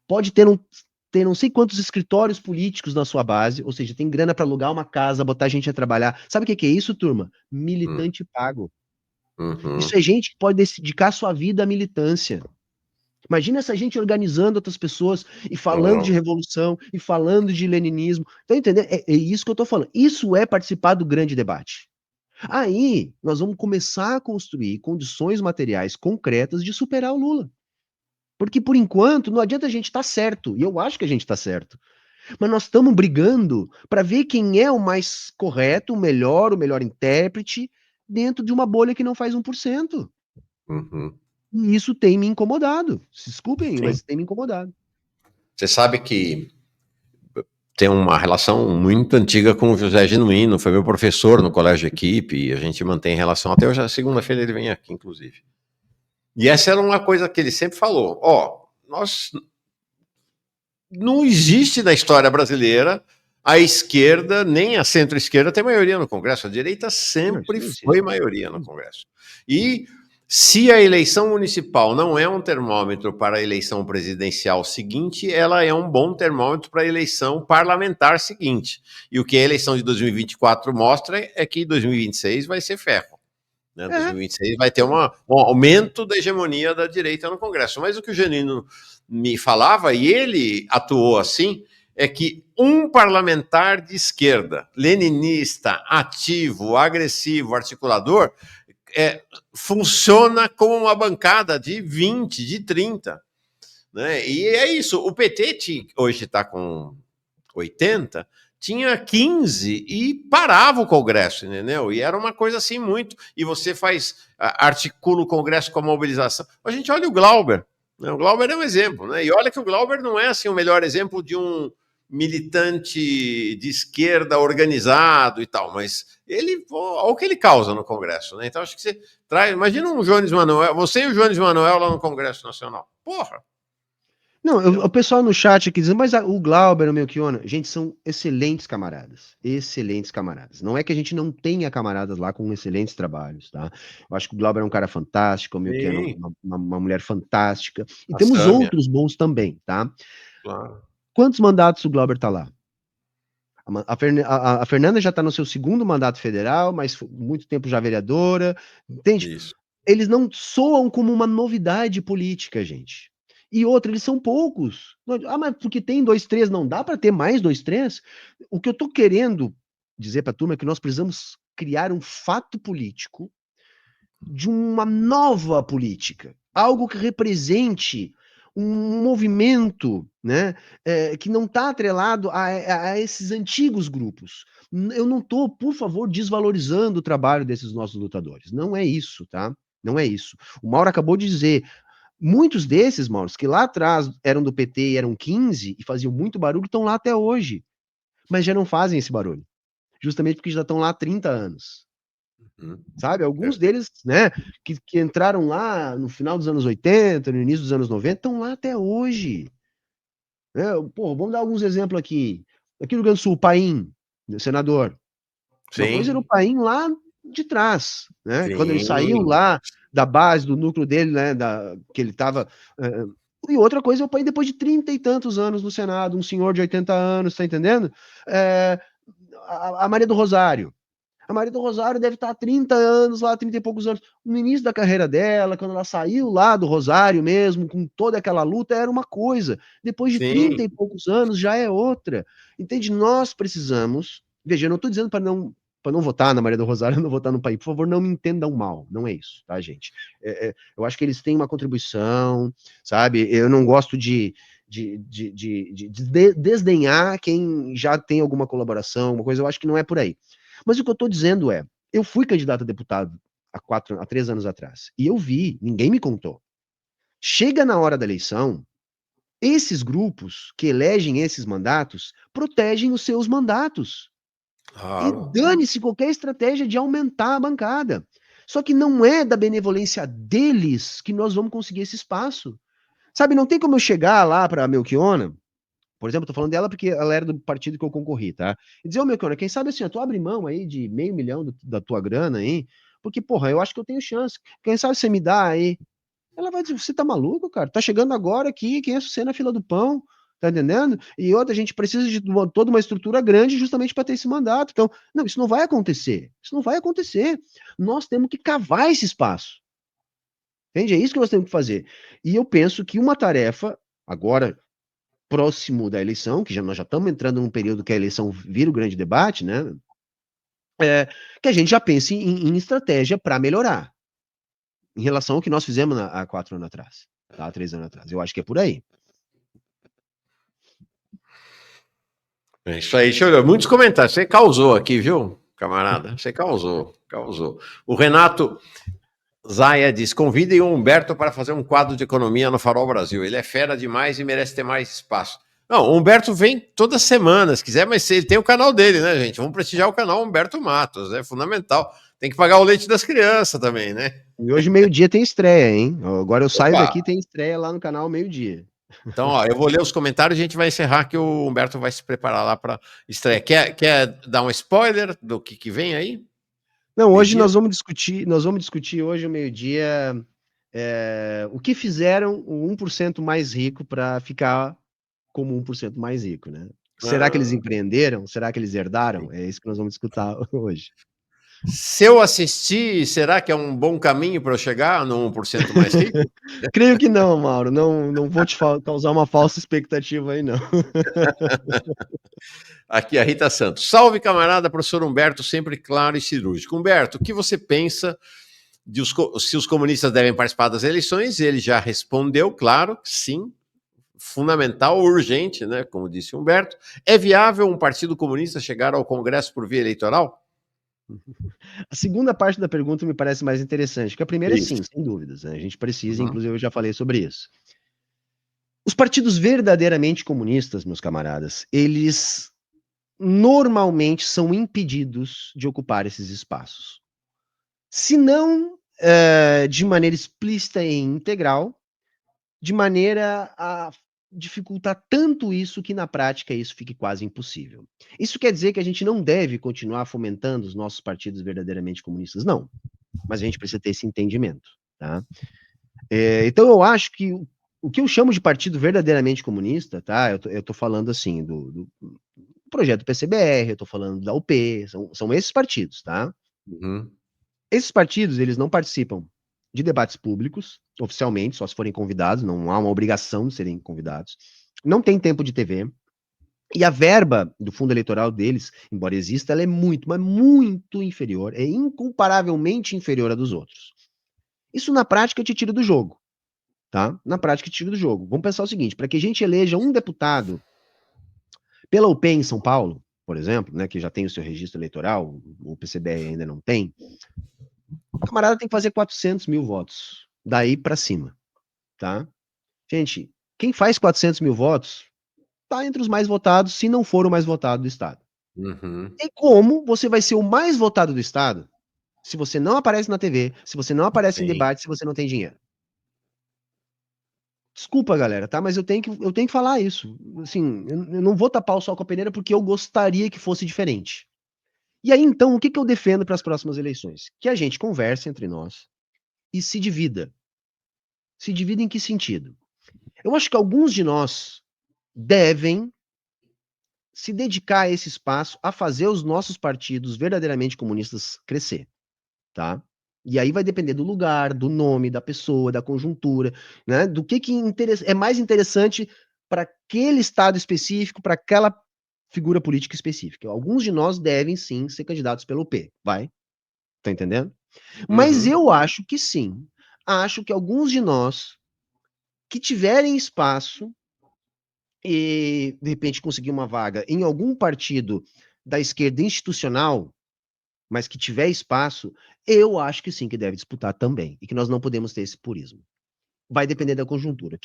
Pode ter não sei quantos escritórios políticos na sua base, ou seja, tem grana para alugar uma casa, botar gente a trabalhar. Sabe o que é isso, turma? Uhum. Militante pago. Isso Uhum. é gente que pode dedicar sua vida à militância. Imagina essa gente organizando outras pessoas e falando de Oh. revolução e falando de leninismo. Tá entendendo? É isso que eu tô falando. Isso é participar do grande debate. Aí nós vamos começar a construir condições materiais concretas de superar o Lula. Porque por enquanto não adianta a gente estar certo, e eu acho que a gente está certo. Mas nós estamos brigando para ver quem é o mais correto, o melhor intérprete, dentro de uma bolha que não faz 1%. Uhum. E isso tem me incomodado. Se desculpem, Sim. mas tem me incomodado. Você sabe que tem uma relação muito antiga com o José Genuíno, foi meu professor no colégio de equipe, e a gente mantém relação até hoje. Segunda-feira ele vem aqui, inclusive. E essa era uma coisa que ele sempre falou: ó, nós não existe na história brasileira a esquerda, nem a centro-esquerda tem maioria no Congresso. A direita Não, isso sempre não foi existe. maioria no Congresso. E se a eleição municipal não é um termômetro para a eleição presidencial seguinte, ela é um bom termômetro para a eleição parlamentar seguinte. E o que a eleição de 2024 mostra é que 2026 vai ser ferro. Né? É, 2026 vai ter um aumento da hegemonia da direita no Congresso. Mas o que o Janino me falava, e ele atuou assim, é que um parlamentar de esquerda, leninista, ativo, agressivo, articulador, funciona como uma bancada de 20, de 30. Né? E é isso. O PT hoje está com 80, tinha 15 e parava o Congresso, entendeu? E era uma coisa assim muito. E você articula o Congresso com a mobilização. A gente olha o Glauber. Né? O Glauber é um exemplo, né? E olha que o Glauber não é assim o melhor exemplo de um militante de esquerda organizado e tal, mas ele, olha o que ele causa no Congresso, né? Então acho que você traz, imagina um Jones Manuel, você e o Jones Manuel lá no Congresso Nacional. Porra, não, o entendeu? pessoal no chat aqui dizendo, mas o Glauber, o Melchiona, gente, são excelentes camaradas. Excelentes camaradas. Não é que a gente não tenha camaradas lá com excelentes trabalhos, tá? Eu acho que o Glauber é um cara fantástico, o Melchiona é Sim, uma mulher fantástica. E a temos Sâmia, outros bons também, tá? claro. Quantos mandatos o Glauber tá lá? A Fernanda já está no seu segundo mandato federal, mas muito tempo já vereadora, entende? Isso. eles não soam como uma novidade política, gente. E outra, eles são poucos. Mas porque tem 2, 3, não dá para ter mais 2, 3? O que eu estou querendo dizer para a turma é que nós precisamos criar um fato político de uma nova política, algo que represente um movimento, né, que não está atrelado a esses antigos grupos. Eu não estou, por favor, desvalorizando o trabalho desses nossos lutadores. Não é isso, tá? Não é isso. O Mauro acabou de dizer, muitos desses, Mauro, que lá atrás eram do PT e eram 15 e faziam muito barulho, estão lá até hoje. Mas já não fazem esse barulho. Justamente porque já estão lá há 30 anos. Sabe? Alguns deles, né, que entraram lá no final dos anos 80, no início dos anos 90, estão lá até hoje. Né? Pô, vamos dar alguns exemplos aqui. Aqui no Rio Grande do Sul, o Paim, senador. Uma coisa era o Sim, Paim lá de trás, né? Quando ele saiu sim, lá da base, do núcleo dele, né, que ele estava... E outra coisa é o Paim depois de 30 e tantos anos no Senado, um senhor de 80 anos, tá entendendo? A Maria do Rosário. A Maria do Rosário deve estar há 30 anos lá, 30 e poucos anos. No início da carreira dela, quando ela saiu lá do Rosário mesmo, com toda aquela luta, era uma coisa. Depois de 30 sim. e poucos anos, já é outra. Entende? Nós precisamos. Veja, eu não estou dizendo para não votar na Maria do Rosário, não votar no país. Por favor, não me entendam mal. Não é isso, tá, gente? Eu acho que eles têm uma contribuição, sabe? Eu não gosto de desdenhar quem já tem alguma colaboração, uma coisa, eu acho que não é por aí. Mas o que eu estou dizendo é, eu fui candidato a deputado há 3 anos atrás, e eu vi, ninguém me contou. Chega na hora da eleição, esses grupos que elegem esses mandatos protegem os seus mandatos. E Claro. dane-se qualquer estratégia de aumentar a bancada. Só que não é da benevolência deles que nós vamos conseguir esse espaço. Sabe, não tem como eu chegar lá para a Melchiona, por exemplo, tô falando dela porque ela era do partido que eu concorri, tá? E dizer, ô, meu cara, quem sabe assim, tu abre mão aí de $500 mil da tua grana aí, porque, porra, eu acho que eu tenho chance. Quem sabe você me dá aí? Ela vai dizer, você tá maluco, cara? Tá chegando agora aqui, quem é você na fila do pão? Tá entendendo? E outra, a gente precisa de toda uma estrutura grande justamente para ter esse mandato. Então, não, isso não vai acontecer. Isso não vai acontecer. Nós temos que cavar esse espaço. Entende? É isso que nós temos que fazer. E eu penso que uma tarefa, agora, próximo da eleição, que nós já estamos entrando num período que a eleição vira o grande debate, né? Que a gente já pense em estratégia para melhorar, em relação ao que nós fizemos há 4 anos atrás, tá? Há 3 anos atrás. Eu acho que é por aí. É isso aí, deixa eu ver. Muitos comentários. Você causou aqui, viu, camarada? Você causou, causou. O Renato Zaya diz: convidem o Humberto para fazer um quadro de economia no Farol Brasil. Ele é fera demais e merece ter mais espaço. Não, o Humberto vem toda semana, se quiser, mas ele tem o canal dele, né, gente? Vamos prestigiar o canal Humberto Matos, é fundamental. Tem que pagar o leite das crianças também, né? E hoje, meio-dia, tem estreia, hein? Agora eu saio Opa! daqui, tem estreia lá no canal meio-dia. Então, ó, eu vou ler os comentários e a gente vai encerrar que o Humberto vai se preparar lá para estreia. Quer dar um spoiler do que vem aí? Não, hoje Meio-dia? nós vamos discutir hoje ao meio-dia o que fizeram o 1% mais rico para ficar como 1% mais rico, né? Será que eles Ah, empreenderam? Será que eles herdaram? É isso que nós vamos escutar hoje. se eu assistir, será que é um bom caminho para eu chegar no 1% mais rico? Creio que não, Mauro. Não, não vou te causar uma falsa expectativa aí, não. Aqui a Rita Santos. Salve, camarada, professor Humberto, sempre claro e cirúrgico. Humberto, o que você pensa se os comunistas devem participar das eleições? Ele já respondeu, claro, sim, fundamental, urgente, né? Como disse Humberto. É viável um partido comunista chegar ao Congresso por via eleitoral? A segunda parte da pergunta me parece mais interessante, que a primeira é sim, Isso. sem dúvidas, né? A gente precisa, Uhum. inclusive eu já falei sobre isso. Os partidos verdadeiramente comunistas, meus camaradas, eles normalmente são impedidos de ocupar esses espaços. Se não de maneira explícita e integral, de maneira a dificultar tanto isso que na prática isso fique quase impossível. Isso quer dizer que a gente não deve continuar fomentando os nossos partidos verdadeiramente comunistas? Não, mas a gente precisa ter esse entendimento, tá? Então eu acho que o que eu chamo de partido verdadeiramente comunista, tá? Eu tô falando assim do projeto PCBR, eu tô falando da UP, são esses partidos, tá? Uhum. Esses partidos, eles não participam. de debates públicos, oficialmente, só se forem convidados, não há uma obrigação de serem convidados. Não tem tempo de TV. E a verba do fundo eleitoral deles, embora exista, ela é muito, mas muito inferior, é incomparavelmente inferior à dos outros. Isso na prática te tira do jogo, tá? Na prática te tira do jogo. Vamos pensar o seguinte, para que a gente eleja um deputado pela UP em São Paulo, por exemplo, né, que já tem o seu registro eleitoral, o PCB ainda não tem, o camarada tem que fazer 400 mil votos, daí para cima, tá? Gente, quem faz 400 mil votos tá entre os mais votados, se não for o mais votado do estado. Uhum. E como você vai ser o mais votado do estado se você não aparece na TV, se você não aparece em Sim. debate, se você não tem dinheiro? Desculpa, galera, tá? Mas eu tenho que falar isso. Assim, eu não vou tapar o sol com a peneira porque eu gostaria que fosse diferente. E aí, então, o que que eu defendo para as próximas eleições? Que a gente converse entre nós e se divida. Se divida em que sentido? Eu acho que alguns de nós devem se dedicar a esse espaço a fazer os nossos partidos verdadeiramente comunistas crescer, tá? E aí vai depender do lugar, do nome, da pessoa, da conjuntura, né? Do que é mais interessante para aquele estado específico, para aquela figura política específica. Alguns de nós devem sim ser candidatos pelo P, vai? Tá entendendo? Mas Uhum. eu acho que sim. Acho que alguns de nós que tiverem espaço e de repente conseguir uma vaga em algum partido da esquerda institucional, mas que tiver espaço, eu acho que sim, que deve disputar também. E que nós não podemos ter esse purismo. Vai depender da conjuntura.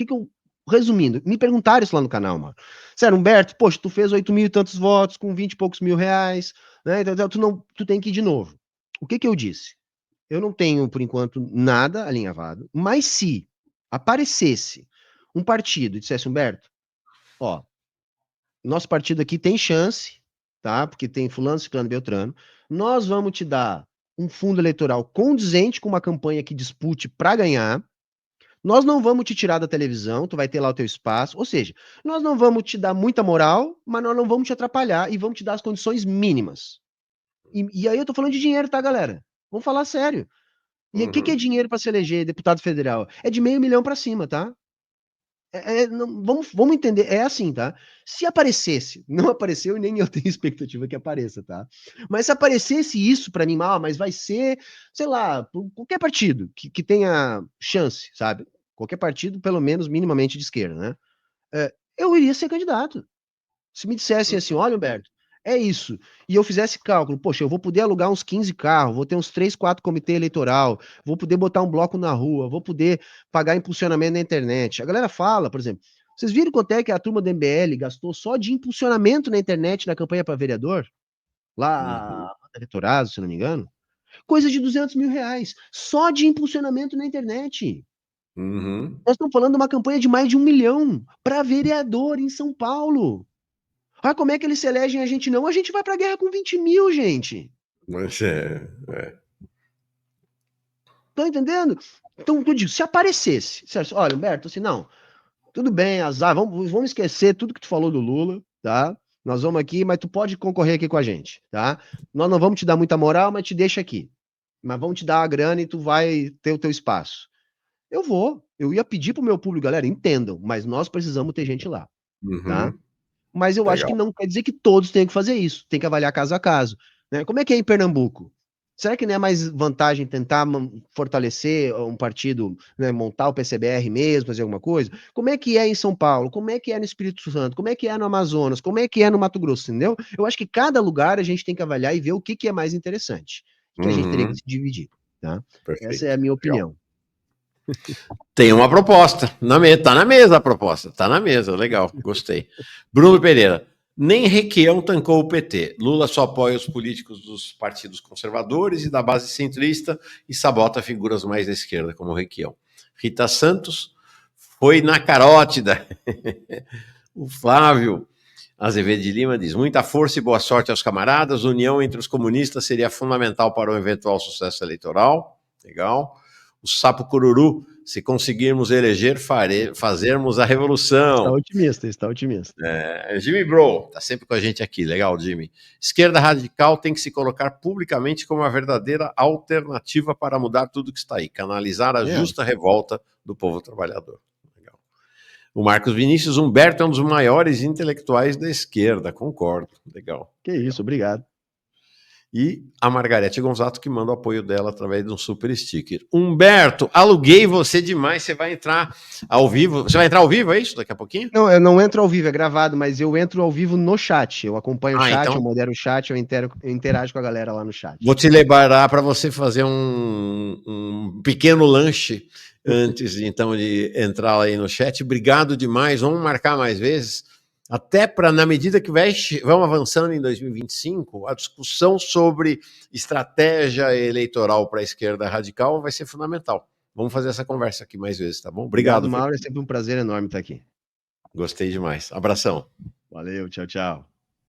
Resumindo, me perguntaram isso lá no canal, mano. Sério, Humberto, poxa, tu fez 8 mil e tantos votos com 20 e poucos mil reais, né? Então, tu tem que ir de novo. O que que eu disse? Eu não tenho, por enquanto, nada alinhavado, mas se aparecesse um partido e dissesse, Humberto, ó, nosso partido aqui tem chance, tá? Porque tem fulano, ciclano, beltrano. Nós vamos te dar um fundo eleitoral condizente com uma campanha que dispute para ganhar. Nós não vamos te tirar da televisão, tu vai ter lá o teu espaço. Ou seja, nós não vamos te dar muita moral, mas nós não vamos te atrapalhar e vamos te dar as condições mínimas. E aí eu tô falando de dinheiro, tá, galera? Vamos falar sério. E o que é Uhum. dinheiro para se eleger deputado federal? É de meio milhão para cima, tá? Vamos entender, é assim, tá? Se aparecesse, não apareceu e nem eu tenho expectativa que apareça, tá? Mas se aparecesse isso para mim, mas vai ser, sei lá, qualquer partido que tenha chance, sabe? Qualquer partido, pelo menos minimamente de esquerda, né? Eu iria ser candidato. Se me dissessem assim, olha, Humberto, é isso, e eu fizesse cálculo, poxa, eu vou poder alugar uns 15 carros, vou ter uns 3, 4 comitê eleitoral, vou poder botar um bloco na rua, vou poder pagar impulsionamento na internet. A galera fala, por exemplo, vocês viram quanto é que a turma do MBL gastou só de impulsionamento na internet na campanha para vereador? Lá, Uhum. a Eleitorazo, se não me engano. Coisa de 200 mil reais, só de impulsionamento na internet. Uhum. Nós estamos falando de uma campanha de mais de 1 milhão para vereador em São Paulo. Ah, como é que eles se elegem a gente não? A gente vai pra guerra com 20 mil, gente. Mas Tá entendendo? Então, eu digo, se aparecesse, certo? Olha, Humberto, assim, não, tudo bem, azar, vamos esquecer tudo que tu falou do Lula, tá? Nós vamos aqui, mas tu pode concorrer aqui com a gente, tá? Nós não vamos te dar muita moral, mas te deixa aqui. Mas vamos te dar a grana e tu vai ter o teu espaço. Eu ia pedir pro meu público, galera, entendam, mas nós precisamos ter gente lá, tá? Uhum. Mas eu acho que Legal. não quer dizer que todos tenham que fazer isso. Tem que avaliar caso a caso. Né? Como é que é em Pernambuco? Será que não é mais vantagem tentar fortalecer um partido, né, montar o PCBR mesmo, fazer alguma coisa? Como é que é em São Paulo? Como é que é no Espírito Santo? Como é que é no Amazonas? Como é que é no Mato Grosso? Entendeu? Eu acho que cada lugar a gente tem que avaliar e ver o que, que é mais interessante. Que a gente teria que Uhum. se dividir. Tá? Essa é a Perfeito. minha Legal. opinião. Tem uma proposta. Tá na mesa a proposta. Tá na mesa. Legal. Gostei. Bruno Pereira. Nem Requião tancou o PT. Lula só apoia os políticos dos partidos conservadores e da base centrista e sabota figuras mais da esquerda, como o Requião. Rita Santos foi na carótida. O Flávio Azevedo de Lima diz: muita força e boa sorte aos camaradas. União entre os comunistas seria fundamental para um eventual sucesso eleitoral. Legal. O Sapo Cururu Se conseguirmos eleger, fazermos a revolução. Está otimista, está otimista. Jimmy Bro, tá sempre com a gente aqui. Legal, Jimmy. Esquerda radical tem que se colocar publicamente como a verdadeira alternativa para mudar tudo que está aí. Canalizar a justa revolta do povo trabalhador. Legal. O Marcos Vinícius Humberto é um dos maiores intelectuais da esquerda. Concordo. Legal. Que isso, obrigado. E a Margarete Gonzato, que manda o apoio dela através de um super sticker. Humberto, aluguei você demais. Você vai entrar ao vivo. Você vai entrar ao vivo, é isso? Daqui a pouquinho? Não, eu não entro ao vivo, é gravado, mas eu entro ao vivo no chat. Eu acompanho o chat, então... eu modero o chat, eu interajo com a galera lá no chat. Vou te liberar para você fazer um pequeno lanche antes, então, de entrar aí no chat. Obrigado demais. Vamos marcar mais vezes. Até para, na medida que vamos avançando em 2025, a discussão sobre estratégia eleitoral para a esquerda radical vai ser fundamental. Vamos fazer essa conversa aqui mais vezes, tá bom? Obrigado, Mauro. É sempre um prazer enorme estar aqui. Gostei demais. Abração. Valeu, tchau, tchau.